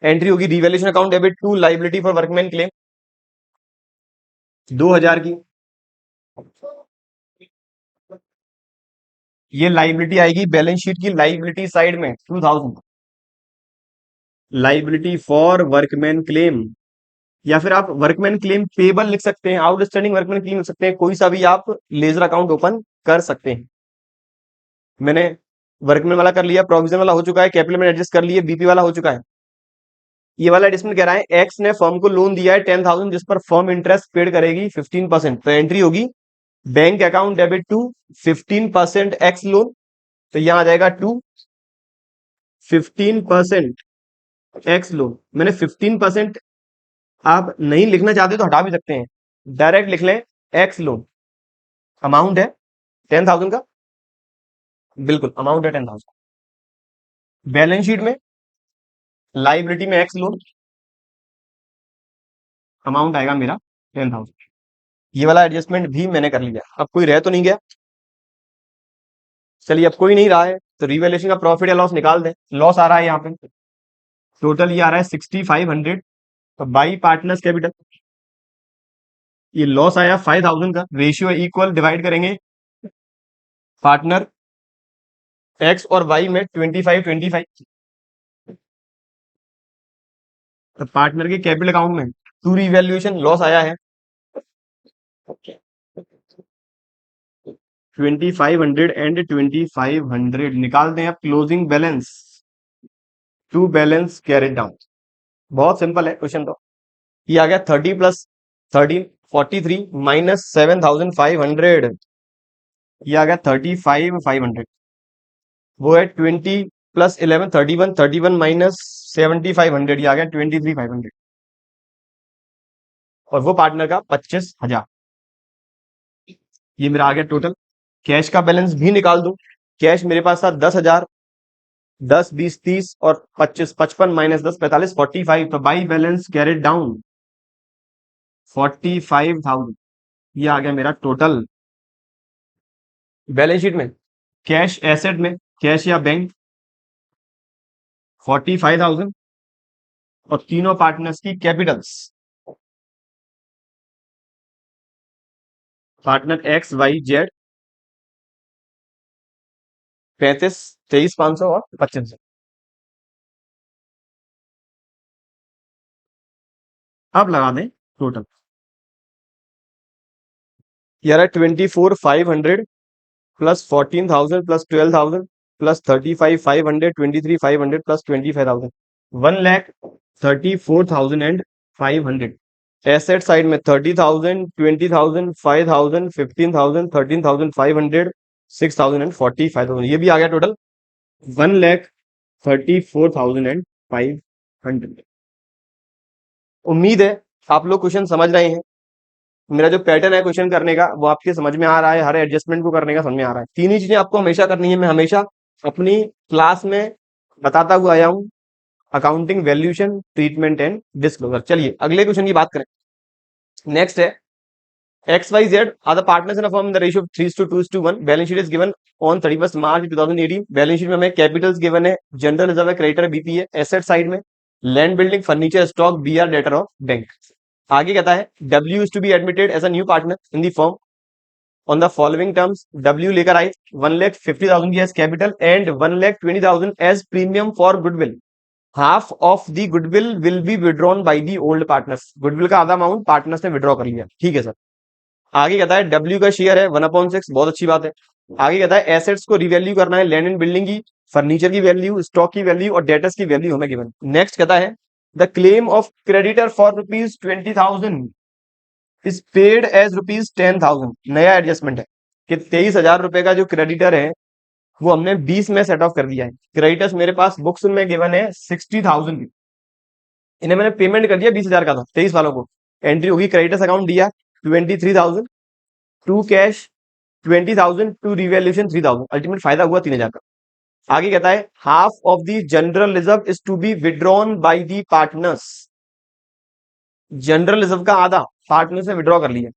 एंट्री होगी revaluation account debit to liability for workman claim 2,000 की। ये लाइबिलिटी आएगी बैलेंस शीट की लाइबिलिटी साइड में 2,000, लाइबिलिटी फॉर वर्कमैन क्लेम, या फिर आप वर्कमैन क्लेम पेबल लिख सकते हैं, आउटस्टैंडिंग वर्कमैन क्लेम लिख सकते हैं, कोई सा भी आप लेजर अकाउंट ओपन कर सकते हैं। मैंने वर्कमैन वाला कर लिया, प्रोविजन वाला हो चुका है, कैपिटल में एडजस्ट कर लिए, बीपी वाला हो चुका है। ये वाला एडजस्टमेंट कह रहा है एक्स ने फर्म को लोन दिया है 10,000 जिस पर फर्म इंटरेस्ट पेड करेगी 15%, तो एंट्री होगी bank account debit to 15% X loan, तो यहां आ जाएगा टू 15% एक्स लोन। मैंने 15% आप नहीं लिखना चाहते तो हटा भी सकते हैं, डायरेक्ट लिख लें एक्स लोन, अमाउंट है 10,000 का, बिल्कुल अमाउंट है 10,000। बैलेंस शीट में लाइबिलिटी में एक्स लोन, अमाउंट आएगा मेरा 10,000। ये वाला एडजस्टमेंट भी मैंने कर लिया। अब कोई रह तो नहीं गया, चलिए अब कोई नहीं रहा है तो रिवैल्यूएशन का प्रॉफिट या लॉस निकाल दें। लॉस आ रहा है यहाँ पे, टोटल ये आ रहा है 6,500, तो बाई पार्टनर्स कैपिटल ये लॉस आया 5,000 का, रेशियो इक्वल, डिवाइड करेंगे पार्टनर एक्स और वाई में 25-25, तो पार्टनर के कैपिटल अकाउंट में टू रिवैल्यूएशन लॉस आया है 2,500 एंड 2,500, निकाल दें अब closing balance to balance carried down. बहुत सिंपल है क्वेश्चन, तो ये आ गया 30 प्लस 13 43 माइनस 7,500, ये आ गया 35,500, वो है 20 प्लस 11 31 31 माइनस 7,500, ये आ गया 23,500, और वो पार्टनर का 25,000। ये मेरा आ गया टोटल। कैश का बैलेंस भी निकाल दूं, कैश मेरे पास था 10,000, 10 20 30 और 25 55 माइनस 10 45 45, तो बाई बैलेंस कैरिड डाउन 45,000, ये आ गया मेरा टोटल। बैलेंस शीट में कैश एसेट में कैश या बैंक 45,000 और तीनों पार्टनर्स की कैपिटल्स पार्टनर XYZ 35, 23,500 और 2500। अब लगा दें टोटल। यार 24,500 plus 14,000 plus 12,000 plus 35,500 23,500 plus 25,000 1,34,500। Asset side में 30,000 20,000 5,000 15,000 13,500 6,000 एंड 45,000। ये भी आ गया टोटल 1,34,500। उम्मीद है आप लोग क्वेश्चन समझ रहे हैं। मेरा जो पैटर्न है क्वेश्चन करने का वो आपके समझ में आ रहा है, हर एडजस्टमेंट को करने का समझ में आ रहा है। तीन ही चीजें आपको हमेशा करनी है, मैं हमेशा अपनी क्लास में बताता हुआ आया हूँ। Accounting, valuation, treatment and disclosure. चलिए अगले क्वेश्चन की बात करें। नेक्स्ट है XYZ are the partners in a firm in the ratio of 3:2:1. Balance sheet is given on 31st March 2018. Balance sheet में हमें कैपिटल्स गिवन है, जनरल रिजर्व है, क्रेडिटर बीपी है। एसेट साइड में land, building, furniture, stock, BR, debtor of bank. आगे कहता है W is to be admitted as a new partner in the firm on the following terms. W लेकर आए 1,50,000 की as capital and 1,20,000 as premium for goodwill. Half of the goodwill will be withdrawn by the old partners. Goodwill का आधा अमाउंट पार्टनर्स ने विड्रॉ कर लिया। ठीक है सर। आगे कहता है W का शेयर है 1/6, बहुत अच्छी बात है। आगे कहता है एसेट्स को रिवैल्यू करना है, लैंड एंड बिल्डिंग की, फर्नीचर की वैल्यू, स्टॉक की वैल्यू और डेटर्स की वैल्यू हमें गिवन। नेक्स्ट कहता है the claim of creditor for ₹20,000 is paid as ₹10,000। नया एडजस्टमेंट है कि 23,000 रुपए का जो क्रेडिटर है वो हमने 20 में सेट ऑफ कर दिया है। क्रेडिटर्स मेरे पास बुक्स में गिवन है 60,000 की, इन्हें मैंने पेमेंट कर दिया 20,000 का था 23 वालों को। एंट्री होगी क्रेडिटर्स अकाउंट दिया 23,000 to cash 20,000 to revaluation 3,000। Ultimate फायदा हुआ 3,000 का। आगे कहता है half of the general reserve is to be withdrawn by the partners. General reserve का आधा पार्टनर्स ने विड्रॉ कर लिया।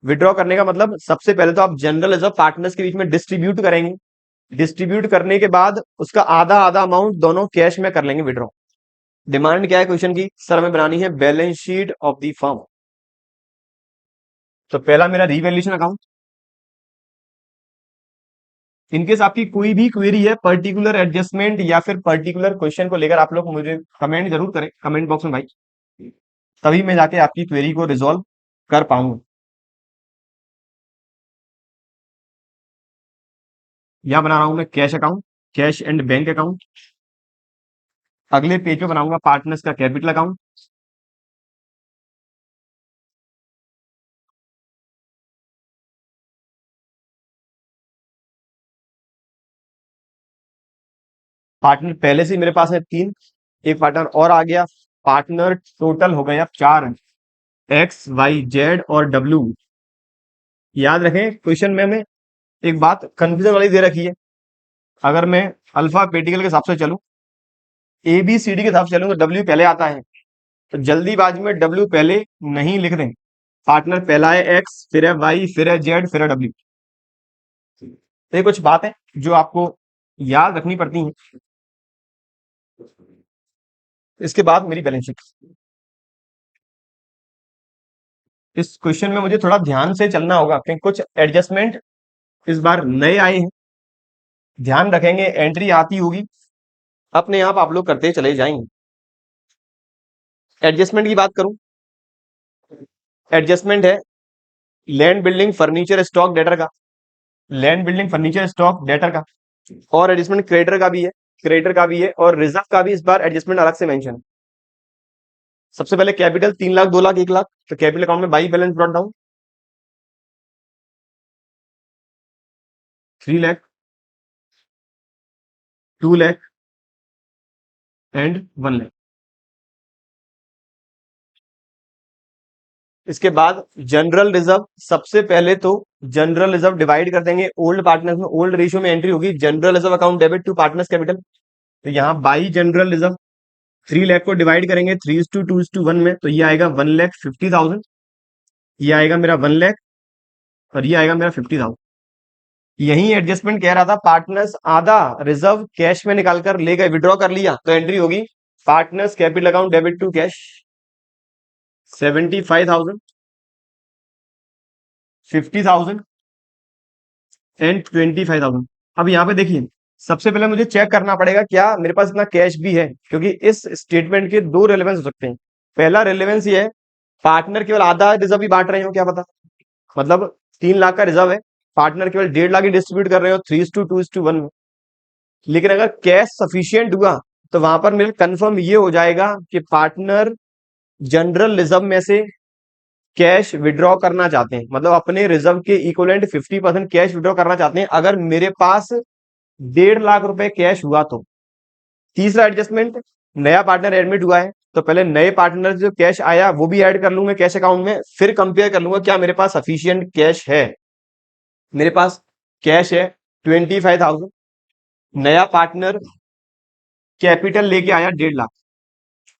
विड्रॉ करने का मतलब सबसे पहले तो आप जनरल रिजर्व पार्टनर्स के बीच में डिस्ट्रीब्यूट करेंगे। डिस्ट्रीब्यूट करने के बाद उसका आधा आधा अमाउंट दोनों कैश में कर लेंगे विड्रॉ। डिमांड क्या है क्वेश्चन की? सर हमें बनानी है balance sheet of the firm. तो पहला मेरा रिवैल्यूएशन अकाउंट। इनकेस आपकी कोई भी क्वेरी है, पर्टिकुलर एडजस्टमेंट या फिर पर्टिकुलर क्वेश्चन को लेकर, आप लोग मुझे कमेंट जरूर करें कमेंट बॉक्स में भाई, तभी मैं जाके आपकी क्वेरी को रिजॉल्व कर पाऊंगा। यहां बना रहा हूं मैं cash account, cash and bank account. अगले पेज पे बनाऊंगा पार्टनर्स का कैपिटल अकाउंट। पार्टनर पहले से मेरे पास है 3, एक पार्टनर और आ गया। पार्टनर टोटल हो गया 4, XYZ और W। याद रखें क्वेश्चन में हमें एक बात कंफ्यूजन वाली दे रखी है। अगर मैं अल्फाबेटिकल के हिसाब से चलूं, ABCD के हिसाब से चलूं तो W पहले आता है, तो जल्दीबाजी में W पहले नहीं लिख दें। पार्टनर पहला है X, फिर है Y, फिर है Z, फिर है W। तो ये कुछ बात है जो आपको याद रखनी पड़ती हैं। इसके बाद मेरी बैलेंस शीट। इस क्वेश्चन में मुझे थोड़ा ध्यान से चलना होगा क्योंकि कुछ एडजस्टमेंट इस बार नए आए हैं। ध्यान रखेंगे, एंट्री आती होगी अपने आप लोग करते चले जाएंगे। एडजस्टमेंट की बात करूं, एडजस्टमेंट है land, building, furniture, stock, debtor का। Land, building, furniture, stock, debtor का। और एडजस्टमेंट क्रेडिटर का भी है, क्रेडिटर का भी है और रिजर्व का भी इस बार एडजस्टमेंट अलग से मेंशन है। सबसे पहले कैपिटल 3 लाख 2 लाख 1 लाख, तो कैपिटल अकाउंट में by balance brought down 3 lakh 2 lakh and 1 lakh. इसके बाद जनरल रिजर्व, सबसे पहले तो जनरल रिजर्व डिवाइड कर देंगे ओल्ड पार्टनर्स में। ओल्ड रेशियो में एंट्री होगी general reserve account debit to partners capital. तो यहाँ बाई जनरल रिजर्व 3 लाख को डिवाइड करेंगे 3:2:1 में, तो ये आएगा 1,50,000। ये आएगा मेरा 1 लाख और ये आएगा मेरा 50,000। यही एडजस्टमेंट कह रहा था, पार्टनर्स आधा रिजर्व कैश में निकालकर ले गए, विड्रॉ कर लिया, तो एंट्री होगी partners capital account debit to cash 75,000। 50,000 and 25,000। अब यहाँ पे देखिए, सबसे पहले मुझे चेक करना पड़ेगा क्या मेरे पास इतना कैश भी है, क्योंकि इस स्टेटमेंट के दो रेलेवेंस हो सकते हैं। पहला रेलेवेंस ये है, पार्टनर केवल आधा रिजर्व ही बांट रहे हो, क्या पता, मतलब 3 लाख का रिजर्व है, पार्टनर केवल 1.5 लाख ही डिस्ट्रीब्यूट कर रहे हो 3:2:1 में। लेकिन अगर कैश सफिशियंट हुआ तो वहां पर मेरे कंफर्म ये हो जाएगा कि पार्टनर जनरल रिजर्व में से कैश विड्रॉ करना चाहते हैं, मतलब अपने रिजर्व के इक्वलेंट 50% कैश विड्रॉ करना चाहते हैं अगर मेरे पास 1.5 लाख रुपए कैश हुआ तो। तीसरा एडजस्टमेंट, नया पार्टनर एडमिट हुआ है तो पहले नए पार्टनर जो कैश आया वो भी ऐड कर लूंगा कैश अकाउंट में, फिर कंपेयर कर लूंगा क्या मेरे पास सफिशियंट कैश है। मेरे पास कैश है 25,000, नया पार्टनर कैपिटल लेके आया 1.5 लाख,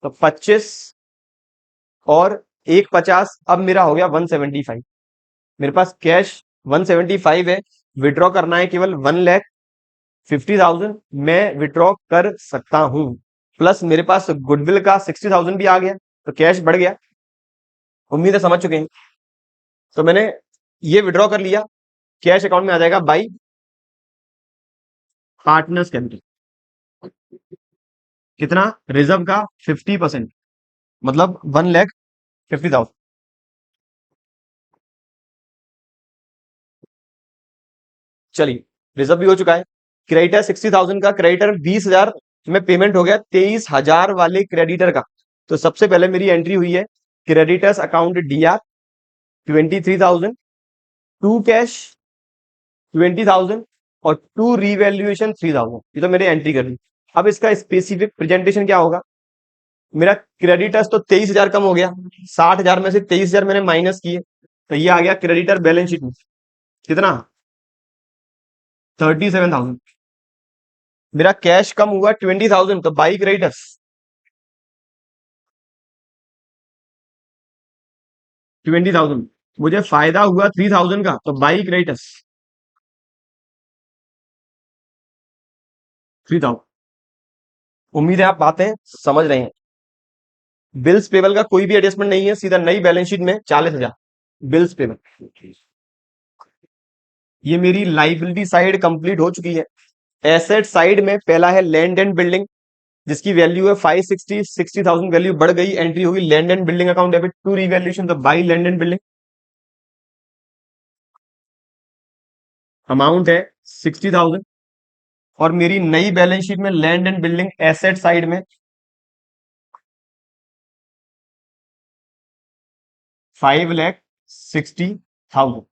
तो 25 और एक 50, अब मेरा हो गया 175। मेरे पास कैश 175 है, विड्रॉ करना है केवल 1,50,000, मैं विड्रॉ कर सकता हूं। प्लस मेरे पास गुडविल का 60,000 भी आ गया, तो कैश बढ़ गया। उम्मीद है समझ चुके हैं। तो मैंने ये विड्रॉ कर लिया, कैश अकाउंट में आ जाएगा बाई पार्टनर्स कैपिटल। कितना? रिजर्व का 50%, मतलब 1,50,000। चलिए, रिजर्व भी हो चुका है। क्रेडिटर 60,000 का, क्रेडिटर 20,000 में पेमेंट हो गया 23,000 वाले क्रेडिटर का। तो सबसे पहले मेरी एंट्री हुई है creditors account DR 23,000, to cash 20,000 और टू रीवैल्यूएशन 3,000। ये तो मेरी एंट्री कर ली। अब इसका स्पेसिफिक प्रेजेंटेशन क्या होगा? मेरा क्रेडिटर्स तो 23,000 कम हो गया, 60,000 में से 23,000 मैंने माइनस किए, तो ये आ गया क्रेडिटर बैलेंस शीट में। कितना? 37,000। मेरा कैश कम हुआ 20,000, तो बाई क्रेडिटर्स 20,000। मुझे फायदा हुआ 3,000 का, तो बाई क्रेडिटर्स 3,000। उम्मीद है आप बातें समझ रहे हैं। बिल्स पेबल का कोई भी एडजस्टमेंट नहीं है, सीधा नई बैलेंस शीट में 40,000 बिल्स पेबल। ये मेरी लाइबिलिटी साइड कंप्लीट हो चुकी है। एसेट साइड में पहला है लैंड एंड बिल्डिंग, जिसकी वैल्यू है 560, 60,000 वैल्यू बढ़ गई, एंट्री होगी land and building account debit to revaluation, तो by land and building. Amount है 60,000 और मेरी नई बैलेंस शीट में land and building asset side में 5,60,000।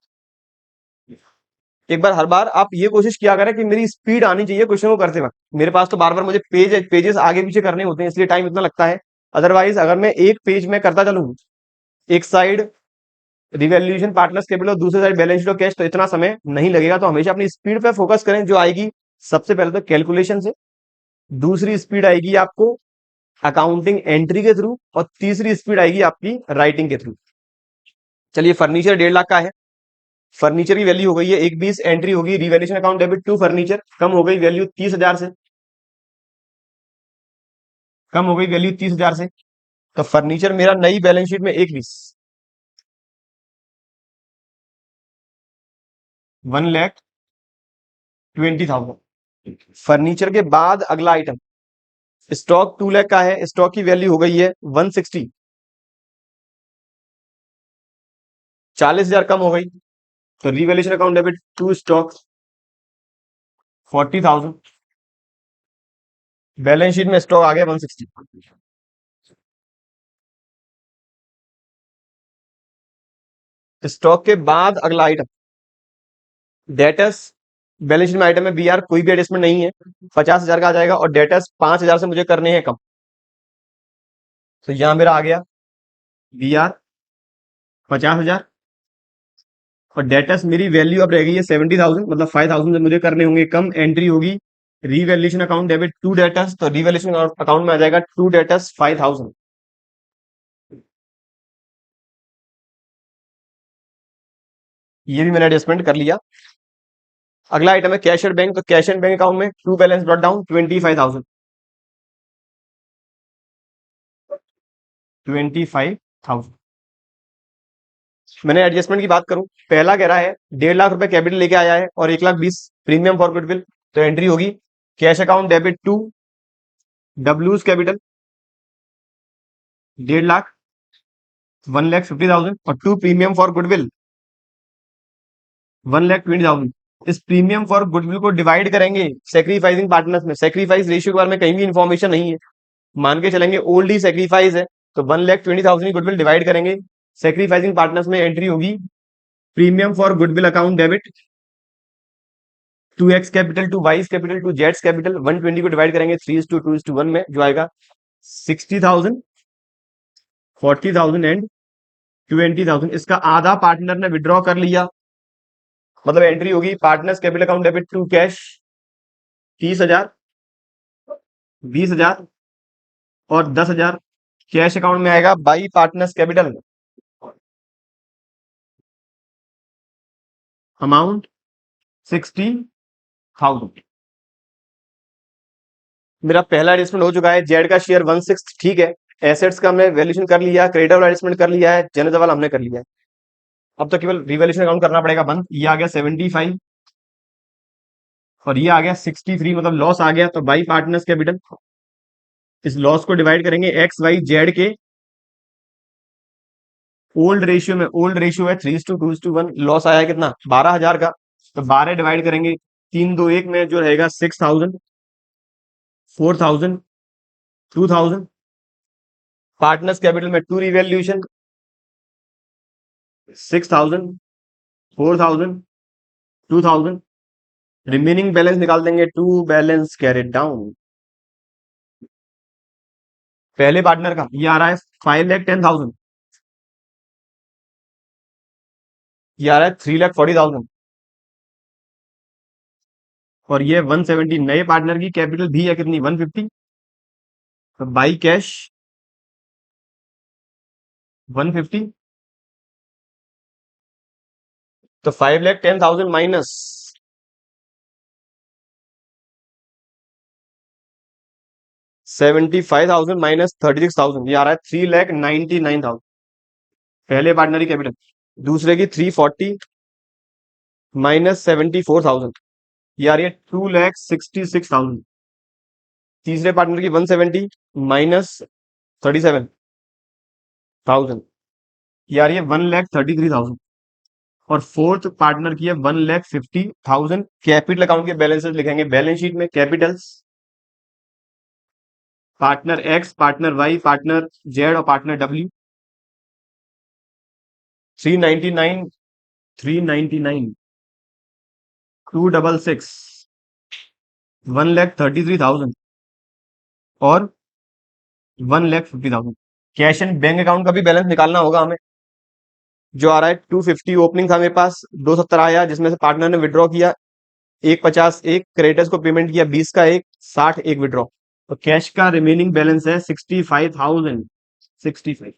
एक बार हर बार आप ये कोशिश किया करें कि मेरी स्पीड आनी चाहिए क्वेश्चन को करते वक्त। मेरे पास तो बार बार मुझे पेजेस आगे पीछे करने होते हैं, इसलिए टाइम इतना लगता है। अदरवाइज अगर मैं एक पेज में करता चलूं, एक साइड रिवैल्यूएशन पार्टनर्स कैपिटल और दूसरी side balance sheet of cash, तो इतना समय नहीं लगेगा। तो हमेशा अपनी स्पीड पे फोकस करें, जो आएगी सबसे पहले तो कैलकुलेशन से, दूसरी स्पीड आएगी आपको अकाउंटिंग एंट्री के थ्रू, और तीसरी स्पीड आएगी आपकी राइटिंग के थ्रू। चलिए, फर्नीचर 1.5 लाख का है, फर्नीचर की वैल्यू हो गई है 1,20, एंट्री होगी revaluation account debit to furniture, कम हो गई वैल्यू 30,000 से, कम हो गई वैल्यू 30,000 से। तो फर्नीचर मेरा नई बैलेंस शीट में 1,20, 1,20,000। फर्नीचर के बाद अगला आइटम स्टॉक 2 लाख का है, स्टॉक की वैल्यू हो गई है 160, 40,000 कम हो गई, तो revaluation account debit to stock 40,000। Balance sheet में स्टॉक आ गया 160। स्टॉक के बाद अगला आइटम डेटर्स, बैलेंस शीट में आइटम है बीआर, कोई भी एडजस्टमेंट नहीं है, 50,000 का आ जाएगा, और डेटर्स 5,000 से मुझे करने हैं कम, तो यहां मेरा आ गया बीआर 50,000, और डेटर्स मेरी वैल्यू अब रह गई है 70,000, मतलब 5,000 मुझे करने होंगे कम, एंट्री होगी revaluation account debit to debtors, तो रिवैल्यूएशन अकाउंट में आ जाएगा टू डेटर्स 5,000। ये भी मैंने एडजस्टमेंट कर लिया। अगला आइटम है कैश एंड बैंक, तो कैश एंड बैंक अकाउंट में टू बैलेंस ब्रॉट डाउन 25,000, 25,000। मैंने एडजस्टमेंट की बात करूं, पहला कह रहा है 1.5 लाख रुपए कैपिटल लेके आया है और 1,20,000 प्रीमियम फॉर गुडविल, तो एंट्री होगी कैश अकाउंट डेबिट टू डब्ल्यूज कैपिटल 1.5 लाख 1,50,000 और टू प्रीमियम फॉर गुडविल 1,20,000। इस प्रीमियम फॉर गुडविल को डिवाइड करेंगे सेक्रीफाइसिंग पार्टनर्स में। सेक्रीफाइस रेशियो के बारे में कहीं भी इंफॉर्मेशन नहीं है, मान के चलेंगे ओल्ड ही सेक्रीफाइस है, तो 1,20,000 गुडविल डिवाइड करेंगे सेक्रीफाइसिंग पार्टनर्स में। एंट्री होगी premium for goodwill account debit 2x capital to Y's capital to जेड्स कैपिटल। 120 को डिवाइड करेंगे 3:2:1 में, जो आएगा 60,000 40,000 एंड 20,000। इसका आधा पार्टनर ने विड्रॉ कर लिया, मतलब एंट्री होगी partners capital account debit to cash 30,000 20,000 और 10,000। कैश अकाउंट में आएगा बाई पार्टनर्स कैपिटल अमाउंट 60,000। मेरा पहला एडजस्टमेंट हो चुका है, जेड का शेयर 1/6, ठीक है। एसेट्स का हमने वैल्यूएशन कर लिया, क्रेडिटर वाला एडजस्टमेंट कर लिया है, जनरल वाला हमने कर लिया है। अब तो केवल रिवैल्यूएशन अकाउंट करना पड़ेगा बंद। ये आ गया 75 और ये आ गया 63, मतलब लॉस आ गया। तो बाई पार्टनर्स कैपिटल, इस लॉस को डिवाइड करेंगे एक्स वाई जेड के ओल्ड रेशियो में। ओल्ड रेशियो है 3:2:1, लॉस आया है कितना 12,000 का, तो 12 डिवाइड करेंगे 3, 2, 1 में, जो रहेगा 6,000 4,000 2,000। पार्टनर्स कैपिटल में टू रिवैल्यूएशन 6,000 4,000 2,000। रिमेनिंग बैलेंस निकाल देंगे, टू बैलेंस कैरिड डाउन। पहले पार्टनर का ये आ रहा है 5,10,000, ये आ रहा है 3,40,000 और ये 170। नए पार्टनर की कैपिटल भी है कितनी 150, तो बाई कैश 150, तो 5,10,000 माइनस 75,000 माइनस 36,000, ये आ रहा है 3,99,000 पहले पार्टनर की कैपिटल। दूसरे की 340 माइनस 74,000, ये आ रही है 2,66,000। तीसरे पार्टनर की 170 माइनस 37,000, ये आ रही है 1,33,000। और फोर्थ पार्टनर की है 1,50,000। कैपिटल अकाउंट के बैलेंसेस लिखेंगे बैलेंस शीट में। Capitals partner X, partner Y, partner Z और पार्टनर डब्ल्यू। 399 399 266 1,33,000 और 1,50,000। कैश एंड बैंक अकाउंट का भी बैलेंस निकालना होगा हमें, जो आ रहा है 250। ओपनिंग था मेरे पास 270 आया, जिसमें से पार्टनर ने विड्रॉ किया 150, एक क्रेडिटर्स को पेमेंट किया 20 का, एक 60, एक विड्रॉ। तो कैश का रिमेनिंग बैलेंस है 65,000 65।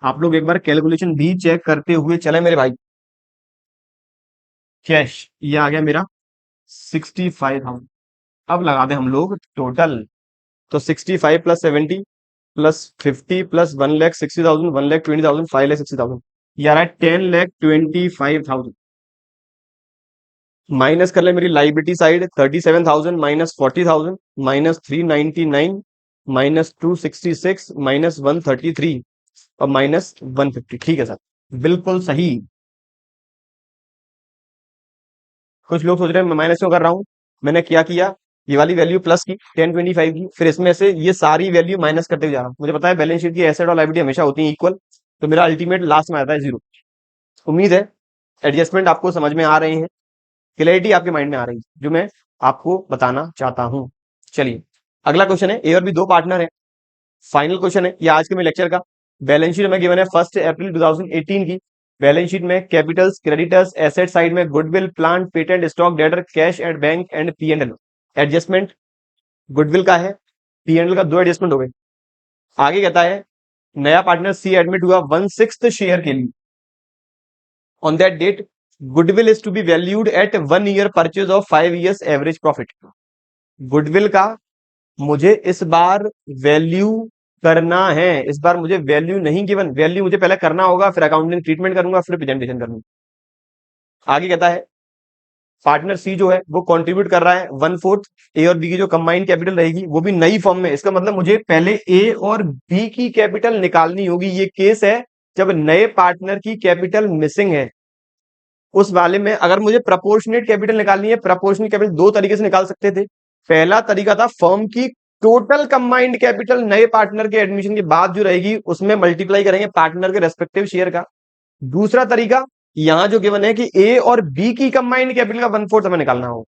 आप लोग एक बार कैलकुलेशन भी चेक करते हुए चले मेरे भाई। कैश ये आ गया मेरा 65,000। अब लगा दे हम लोग टोटल, तो 65 प्लस 70 प्लस 50 प्लस 1,60,000 1,20,000 5,60,000, ये आ रहा है 10,25,000। माइनस कर ले मेरी liability side, 37,000 minus 40,000 minus 399 minus 266 minus 133 और माइनस 150। ठीक है सर, बिल्कुल सही। कुछ लोग सोच रहे हैं मैं माइनस क्यों कर रहा हूं, मैंने क्या किया, ये वाली वैल्यू प्लस की 1025 की, फिर इसमें से ये सारी वैल्यू माइनस करते हुए जा रहा हूं। मुझे पता है बैलेंस शीट की एसेट और लायबिलिटी हमेशा होती है इक्वल, तो मेरा अल्टीमेट लास्ट में आता है 0। उम्मीद है एडजस्टमेंट आपको समझ में आ रहे हैं, क्लैरिटी आपके माइंड में आ रही है, जो मैं आपको बताना चाहता हूं। चलिए अगला क्वेश्चन है, ए और बी दो पार्टनर है। फाइनल क्वेश्चन है ये आज के मेरे लेक्चर का। बैलेंस शीट में गिवन है 1 अप्रैल 2018 की। बैलेंस शीट में कैपिटल्स, क्रेडिटर्स, एसेट साइड में goodwill, plant, patent, stock, debtor, cash and bank and P&L। Adjustment goodwill का है, P&L का 2 एडजस्टमेंट हो गए। आगे कहता है नया पार्टनर सी एडमिट हुआ 1/6 शेयर के लिए। On that date goodwill is to be valued at 1 year purchase of 5 years average profit. Goodwill का मुझे इस बार वैल्यू करना है। इस बार मुझे वैल्यू नहीं गिवन, वैल्यू मुझे पहले करना होगा, फिर अकाउंटिंग ट्रीटमेंट करूंगा, फिर प्रेजेंटेशन करूंगा। आगे कहता है पार्टनर सी जो है वो कंट्रीब्यूट कर रहा है 1/4, ए और बी की जो कंबाइंड कैपिटल रहेगी वो भी नई फॉर्म में। इसका मतलब मुझे पहले ए और बी की कैपिटल निकालनी होगी। ये केस है जब नए पार्टनर की कैपिटल मिसिंग है। उस वाले में अगर मुझे प्रपोर्शनेट कैपिटल निकालनी है, प्रपोर्शनेट कैपिटल दो तरीके से निकाल सकते थे। पहला तरीका था फर्म की टोटल कंबाइंड कैपिटल नए पार्टनर के एडमिशन के बाद जो रहेगी उसमें मल्टीप्लाई करेंगे पार्टनर के रेस्पेक्टिव शेयर का। दूसरा तरीका यहां जो गिवन है कि ए और बी की कंबाइंड कैपिटल का 1/4 हमें निकालना हो।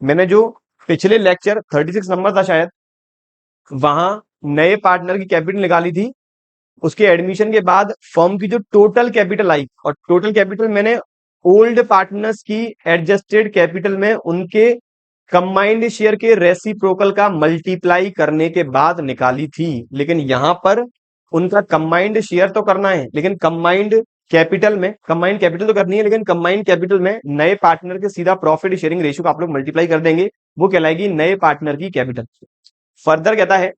मैंने जो पिछले लेक्चर 36 नंबर था शायद, वहां नए पार्टनर की कैपिटल निकाली थी, उसके एडमिशन के बाद फर्म की जो टोटल कैपिटल आई, और टोटल कैपिटल मैंने ओल्ड पार्टनर्स की एडजस्टेड कैपिटल में उनके कंबाइंड शेयर के रेसिप्रोकल का मल्टीप्लाई करने के बाद निकाली थी। लेकिन यहां पर उनका कंबाइंड शेयर तो करना है, लेकिन कंबाइंड कैपिटल तो करनी है, लेकिन कंबाइंड कैपिटल में नए पार्टनर के सीधा प्रॉफिट शेयरिंग रेशियो को आप लोग मल्टीप्लाई कर देंगे, वो कहलाएगी नए पार्टनर की कैपिटल। फर्दर कहता है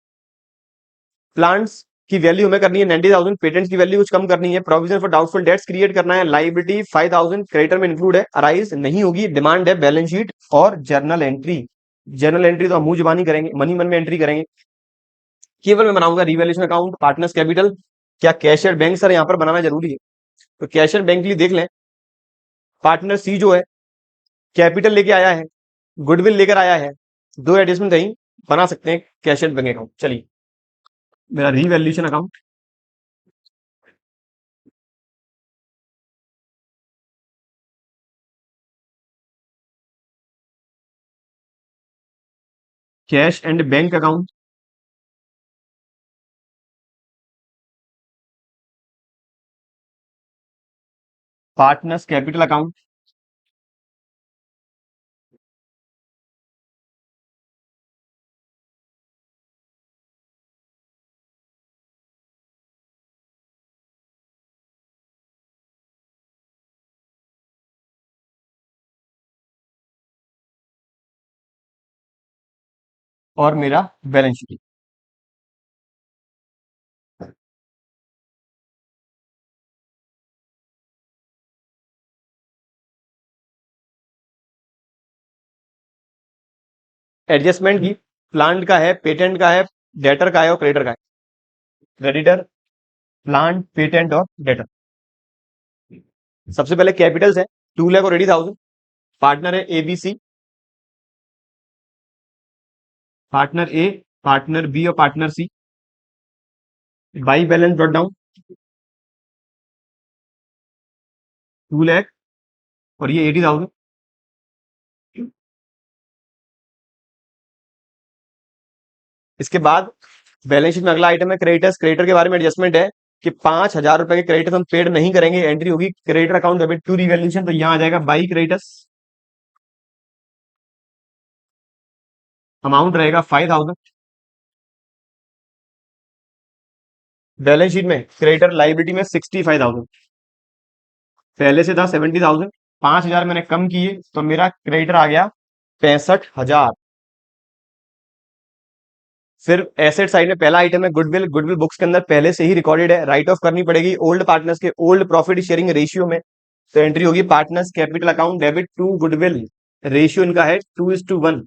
प्लांट्स की वैल्यू हमें करनी है 90,000, पेटेंट्स की वैल्यू कुछ कम करनी है, provision for doubtful debts create करना है, लाइबिलिटी 5,000 क्रेडिटर में इंक्लूड है, अराइज नहीं होगी, डिमांड है बैलेंस शीट और जर्नल एंट्री। जर्नल एंट्री तो हम मुंह जुबानी करेंगे, मनी मन में एंट्री करेंगे। केवल मैं बनाऊंगा रिवैल्यूएशन अकाउंट, पार्टनर्स कैपिटल। क्या कैश एंड बैंक सर यहाँ पर बनाना जरूरी है? तो कैश एंड बैंक के लिए देख लें, पार्टनर सी जो है कैपिटल लेके आया है, गुडविल लेकर आया है, दो एडजस्टमेंट कहीं बना सकते हैं कैश एंड बैंक अकाउंट। चलिए मेरा revaluation account, cash and bank account, partners capital account, और मेरा बैलेंस शीट। एडजस्टमेंट की प्लांट का है, पेटेंट का है, डेटर का है और क्रेडिटर का है। क्रेडिटर, प्लांट, पेटेंट और डेटर। सबसे पहले कैपिटल्स है 2,80,000, पार्टनर है A B C, partner A, partner B और partner C. By balance brought down 2 lakh और ये 80,000। इसके बाद बैलेंस शीट में अगला आइटम है क्रेडिटर्स। क्रेडिटर के बारे में एडजस्टमेंट है कि 5,000 रुपए के क्रेडिटर्स हम पेड नहीं करेंगे, एंट्री होगी creditor account debit to revaluation. तो यहां आ जाएगा बाई क्रेडिटर्स, अमाउंट रहेगा 5,000। बैलेंस शीट में क्रेडिटर लाइबिलिटी में 65,000, पहले से था 70,000, 5,000 मैंने कम किए तो मेरा क्रेडिटर आ गया 65,000। फिर एसेट साइड में पहला आइटम है गुडविल। गुडविल बुक्स के अंदर पहले से ही रिकॉर्डेड है, राइट ऑफ करनी पड़ेगी ओल्ड पार्टनर्स के ओल्ड प्रॉफिट शेयरिंग रेशियो में। तो एंट्री होगी partners capital account debit to goodwill, ratio इनका है 2:1।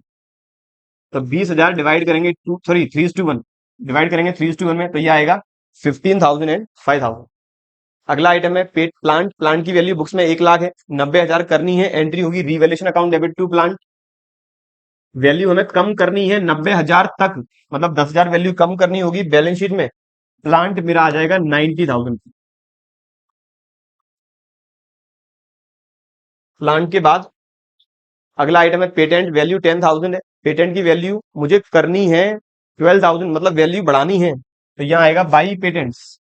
तो 20,000 डिवाइड करेंगे टू, सॉरी 3:1, डिवाइड करेंगे 3:1 में, तो ये आएगा 15,000 एंड 5,000। अगला आइटम है पेट प्लांट। प्लांट की वैल्यू बुक्स में 1 लाख है, 90,000 करनी है, एंट्री होगी revaluation account debit to plant. Value हमें कम करनी है 90,000 तक, मतलब 10,000 वैल्यू कम करनी होगी बैलेंस शीट में। प्लांट मेरा आ जाएगा 90,000। प्लांट के बाद अगला आइटम है पेटेंट। वैल्यू 10,000 है, पेटेंट की वैल्यू मुझे करनी है 12,000, मतलब वैल्यू बढ़ानी है। तो यहां आएगा बाई पेटेंट्स,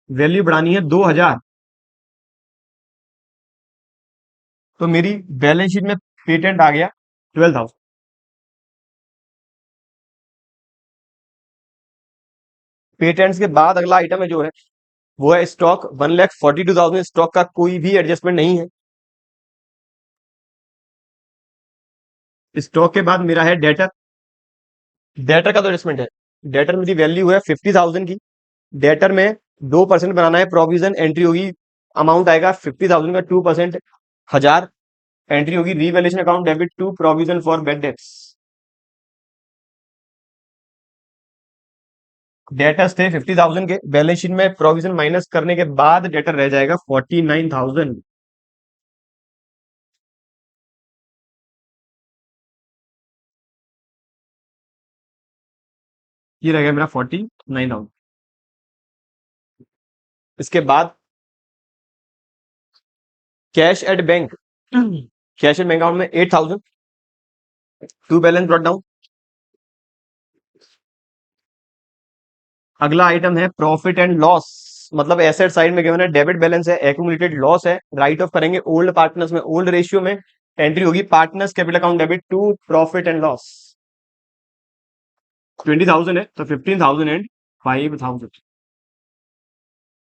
वैल्यू बढ़ानी है 2,000। तो मेरी बैलेंस शीट में पेटेंट आ गया 12,000। पेटेंट्स के बाद अगला आइटम है जो है वो है स्टॉक 1,42,000। स्टॉक का कोई भी एडजस्टमेंट नहीं है। स्टॉक के बाद मेरा है डेटर। डेटर का तो एडजस्टमेंट है, डेटर मेरी वैल्यू है 50,000 की। डेटर में 2% बनाना है, प्रोविजन एंट्री होगी, अमाउंट आएगा 50,000 का 2% 1000, एंट्री होगी revaluation account debit to provision for bad debts. Debtors थे 50,000 के, बैलेंस शीट में प्रोविजन माइनस करने के बाद डेटर रह जाएगा 49,000। ये रहेगा मेरा 49,000। इसके बाद cash at bank, cash at bank account में 8,000, टू बैलेंस ब्रॉट डाउन। अगला आइटम है प्रॉफिट एंड लॉस, मतलब एसेट साइड में गिवन है डेबिट बैलेंस है, एक्यूमुलेटेड लॉस है, राइट ऑफ करेंगे ओल्ड पार्टनर्स में, ओल्ड रेशियो में, एंट्री होगी partners capital account debit to profit and loss. 20,000 है तो 15,000 एंड 5,000।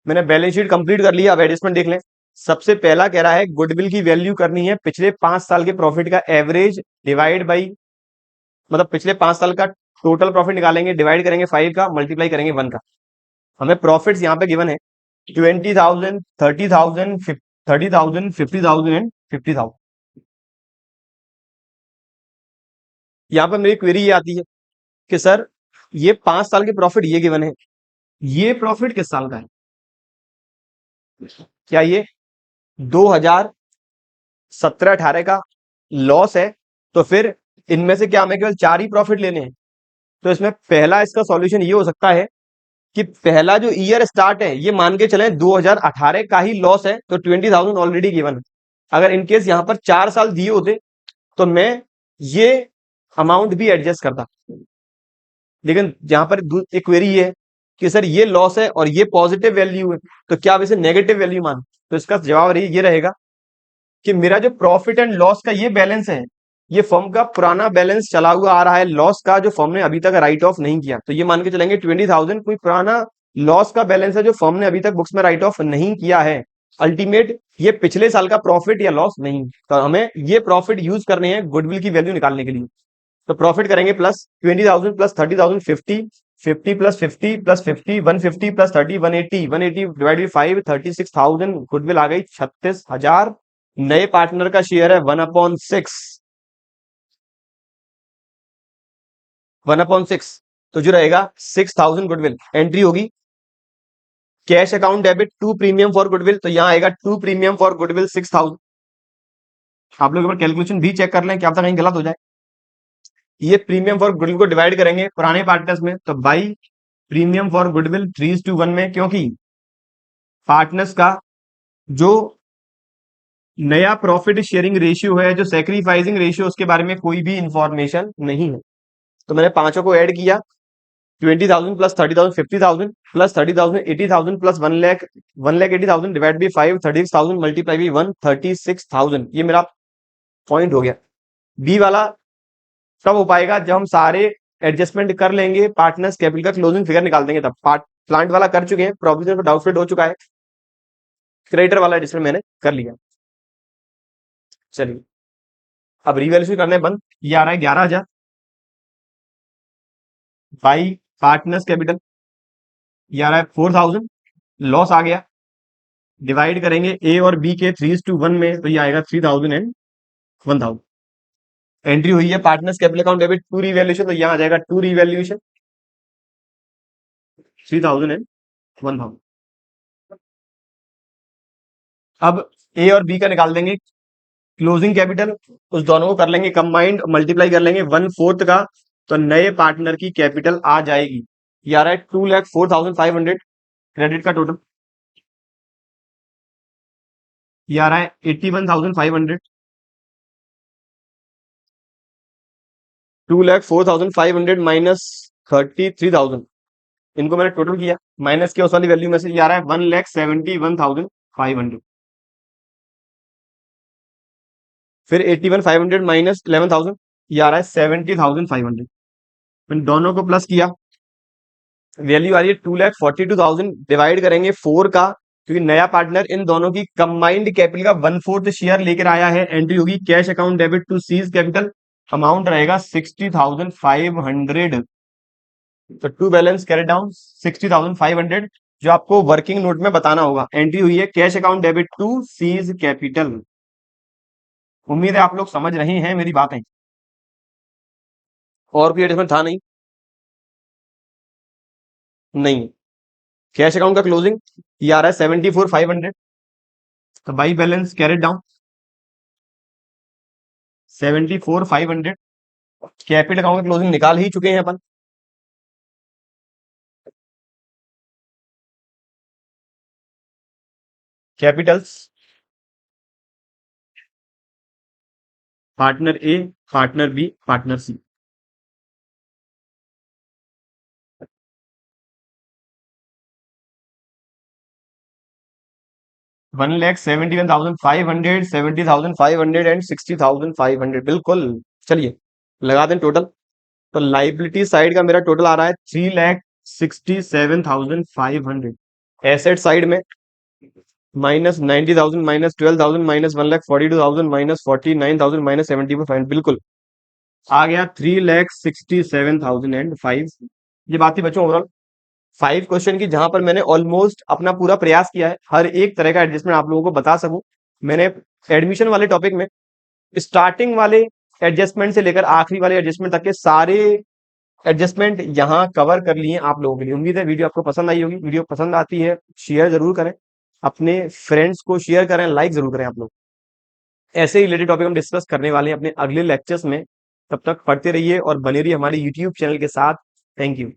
मैंने बैलेंस शीट कंप्लीट कर लिया। अब एडजस्टमेंट देख लें। सबसे पहला कह रहा है गुडविल की वैल्यू करनी है पिछले 5 साल के प्रॉफिट का एवरेज डिवाइड बाई, मतलब पिछले 5 साल का टोटल प्रॉफिट निकालेंगे, डिवाइड करेंगे 5 का, मल्टीप्लाई करेंगे 1 का। हमें प्रॉफिट्स यहाँ पे गिवन है 20,000, 30,000, 30,000, 50,000 एंड 50,000। यहाँ पर मेरी क्वेरी ये आती है कि सर ये 5 साल के प्रॉफिट ये गिवन है, ये प्रॉफिट किस साल का है? क्या ये 2017-18 का लॉस है? तो फिर इनमें से क्या हमें केवल 4 ही प्रॉफिट लेने हैं? तो इसमें पहला इसका सॉल्यूशन ये हो सकता है कि पहला जो ईयर स्टार्ट है ये मान के चलें 2018 का ही लॉस है, तो 20,000 ऑलरेडी गिवन है। अगर इनकेस यहां पर 4 साल दिए होते तो मैं ये अमाउंट भी एडजस्ट करता, लेकिन यहां पर एक क्वेरी ये है कि सर ये लॉस है और ये पॉजिटिव वैल्यू है, तो क्या आप इसे नेगेटिव वैल्यू मान? तो इसका जवाब ये रहेगा कि मेरा जो प्रॉफिट एंड लॉस का ये बैलेंस है, ये फर्म का पुराना बैलेंस चला हुआ आ रहा है लॉस का, जो फर्म ने अभी तक राइट ऑफ नहीं किया। तो ये मान के चलेंगे 20,000 कोई पुराना लॉस का बैलेंस है जो फर्म ने अभी तक बुक्स में राइट ऑफ नहीं किया है। अल्टीमेट ये पिछले साल का प्रॉफिट या लॉस नहीं। तो हमें ये प्रॉफिट यूज करने हैं गुडविल की वैल्यू निकालने के लिए। तो प्रॉफिट करेंगे plus 20,000 plus 30,000 50, 50 plus 50 plus 50 150 plus 30 180, 180 divide by 5 36,000, goodwill आ गई 36,000। नए पार्टनर का शेयर है 1/6, 1/6, तो जो रहेगा 6,000 गुडविल। एंट्री होगी cash account debit to premium for goodwill, तो यहां आएगा टू प्रीमियम फॉर गुडविल 6,000। आप लोग एक बार कैलकुलेशन भी चेक कर लें, क्या पता कहीं गलत हो जाए। ये प्रीमियम फॉर गुडविल को डिवाइड करेंगे पुराने पार्टनर्स में, तो बाई प्रीमियम फॉर गुडविल 3:1 में, क्योंकि पार्टनर्स का जो नया प्रॉफिट शेयरिंग रेशियो है, जो सेक्रीफाइसिंग रेशियो, उसके बारे में कोई भी इंफॉर्मेशन नहीं है। तो मैंने पांचों को ऐड किया, 20,000 plus 30,000 50,000 plus 30,000 80,000 plus 1 lakh 1,80,000 divide by 5 36,000 multiply by 1 36,000। ये मेरा पॉइंट हो गया। बी वाला तब हो पाएगा जब हम सारे एडजस्टमेंट कर लेंगे, पार्टनर्स कैपिटल का क्लोजिंग फिगर निकाल देंगे तब। प्लांट वाला कर चुके हैं, प्रोविजन पर डाउटफिट हो चुका है, क्रेडिटर वाला एडजस्टमेंट मैंने कर लिया। चलिए अब रिवैल्यूएशन करने बंद। ये आ रहा है 11,000 बाई पार्टनर्स कैपिटल, ये आ रहा है 4,000, लॉस आ गया, डिवाइड करेंगे ए और बी के 3:1 में, तो ये आएगा 3,000 एंड 1,000। एंट्री हुई है partners capital account debit to revaluation, तो यहाँ आ जाएगा टू रिवैल्यूएशन 3,000 एंड 1,000। अब ए और बी का निकाल देंगे क्लोजिंग कैपिटल, उस दोनों को कर लेंगे कंबाइंड, मल्टीप्लाई कर लेंगे 1/4 का, तो नए पार्टनर की कैपिटल आ जाएगी। ये आ रहा है 2,04,500 क्रेडिट का टोटल, ये आ रहा है 81,500, 2,04,500 माइनस 33,000, इनको मैंने टोटल किया, माइनस किया उस वाली वैल्यू में से, ये आ रहा है 1,71,500। फिर 81,500 माइनस 11,000, ये आ रहा है 70,500। इन दोनों को प्लस किया, वैल्यू आ रही है 2,42,000, डिवाइड करेंगे 4 का, क्योंकि नया पार्टनर इन दोनों की कंबाइंड कैपिटल का 1/4 शेयर लेकर आया है। एंट्री होगी cash account debit to C's capital, amount रहेगा 60,500। तो टू बैलेंस कैरी डाउन 60,500, जो आपको वर्किंग नोट में बताना होगा। एंट्री हुई है cash account debit to C's capital. उम्मीद है आप लोग समझ रहे हैं मेरी बातें। और कोई एडजस्टमेंट था नहीं? नहीं। कैश अकाउंट का क्लोजिंग ये आ रहा है 74,500। तो by balance carried down 74,500। Capital account का क्लोजिंग निकाल ही चुके हैं अपन। Capitals partner A, partner B, partner C. 1,71,500, 70,500 and 60,500, बिल्कुल। चलिए लगा दें टोटल। तो लाइबिलिटी साइड का मेरा टोटल आ रहा है 3,67,500। एसेट साइड में -90,000, -12,000, -1,42,000, -49,000, -74,500, बिल्कुल आ गया 3,67,005। ये बात ही बच्चों ओवरऑल 5 क्वेश्चन की, जहां पर मैंने ऑलमोस्ट अपना पूरा प्रयास किया है हर एक तरह का एडजस्टमेंट आप लोगों को बता सकूं। मैंने एडमिशन वाले टॉपिक में स्टार्टिंग वाले एडजस्टमेंट से लेकर आखिरी वाले एडजस्टमेंट तक के सारे एडजस्टमेंट यहाँ कवर कर लिए आप लोगों के लिए। उम्मीद है वीडियो आपको पसंद आई होगी। वीडियो पसंद आती है शेयर जरूर करें, अपने फ्रेंड्स को शेयर करें, लाइक जरूर करें आप लोग। ऐसे ही रिलेटेड टॉपिक हम डिस्कस करने वाले हैं अपने अगले लेक्चर्स में। तब तक पढ़ते रहिए और बने रहिए हमारे यूट्यूब चैनल के साथ। Thank you.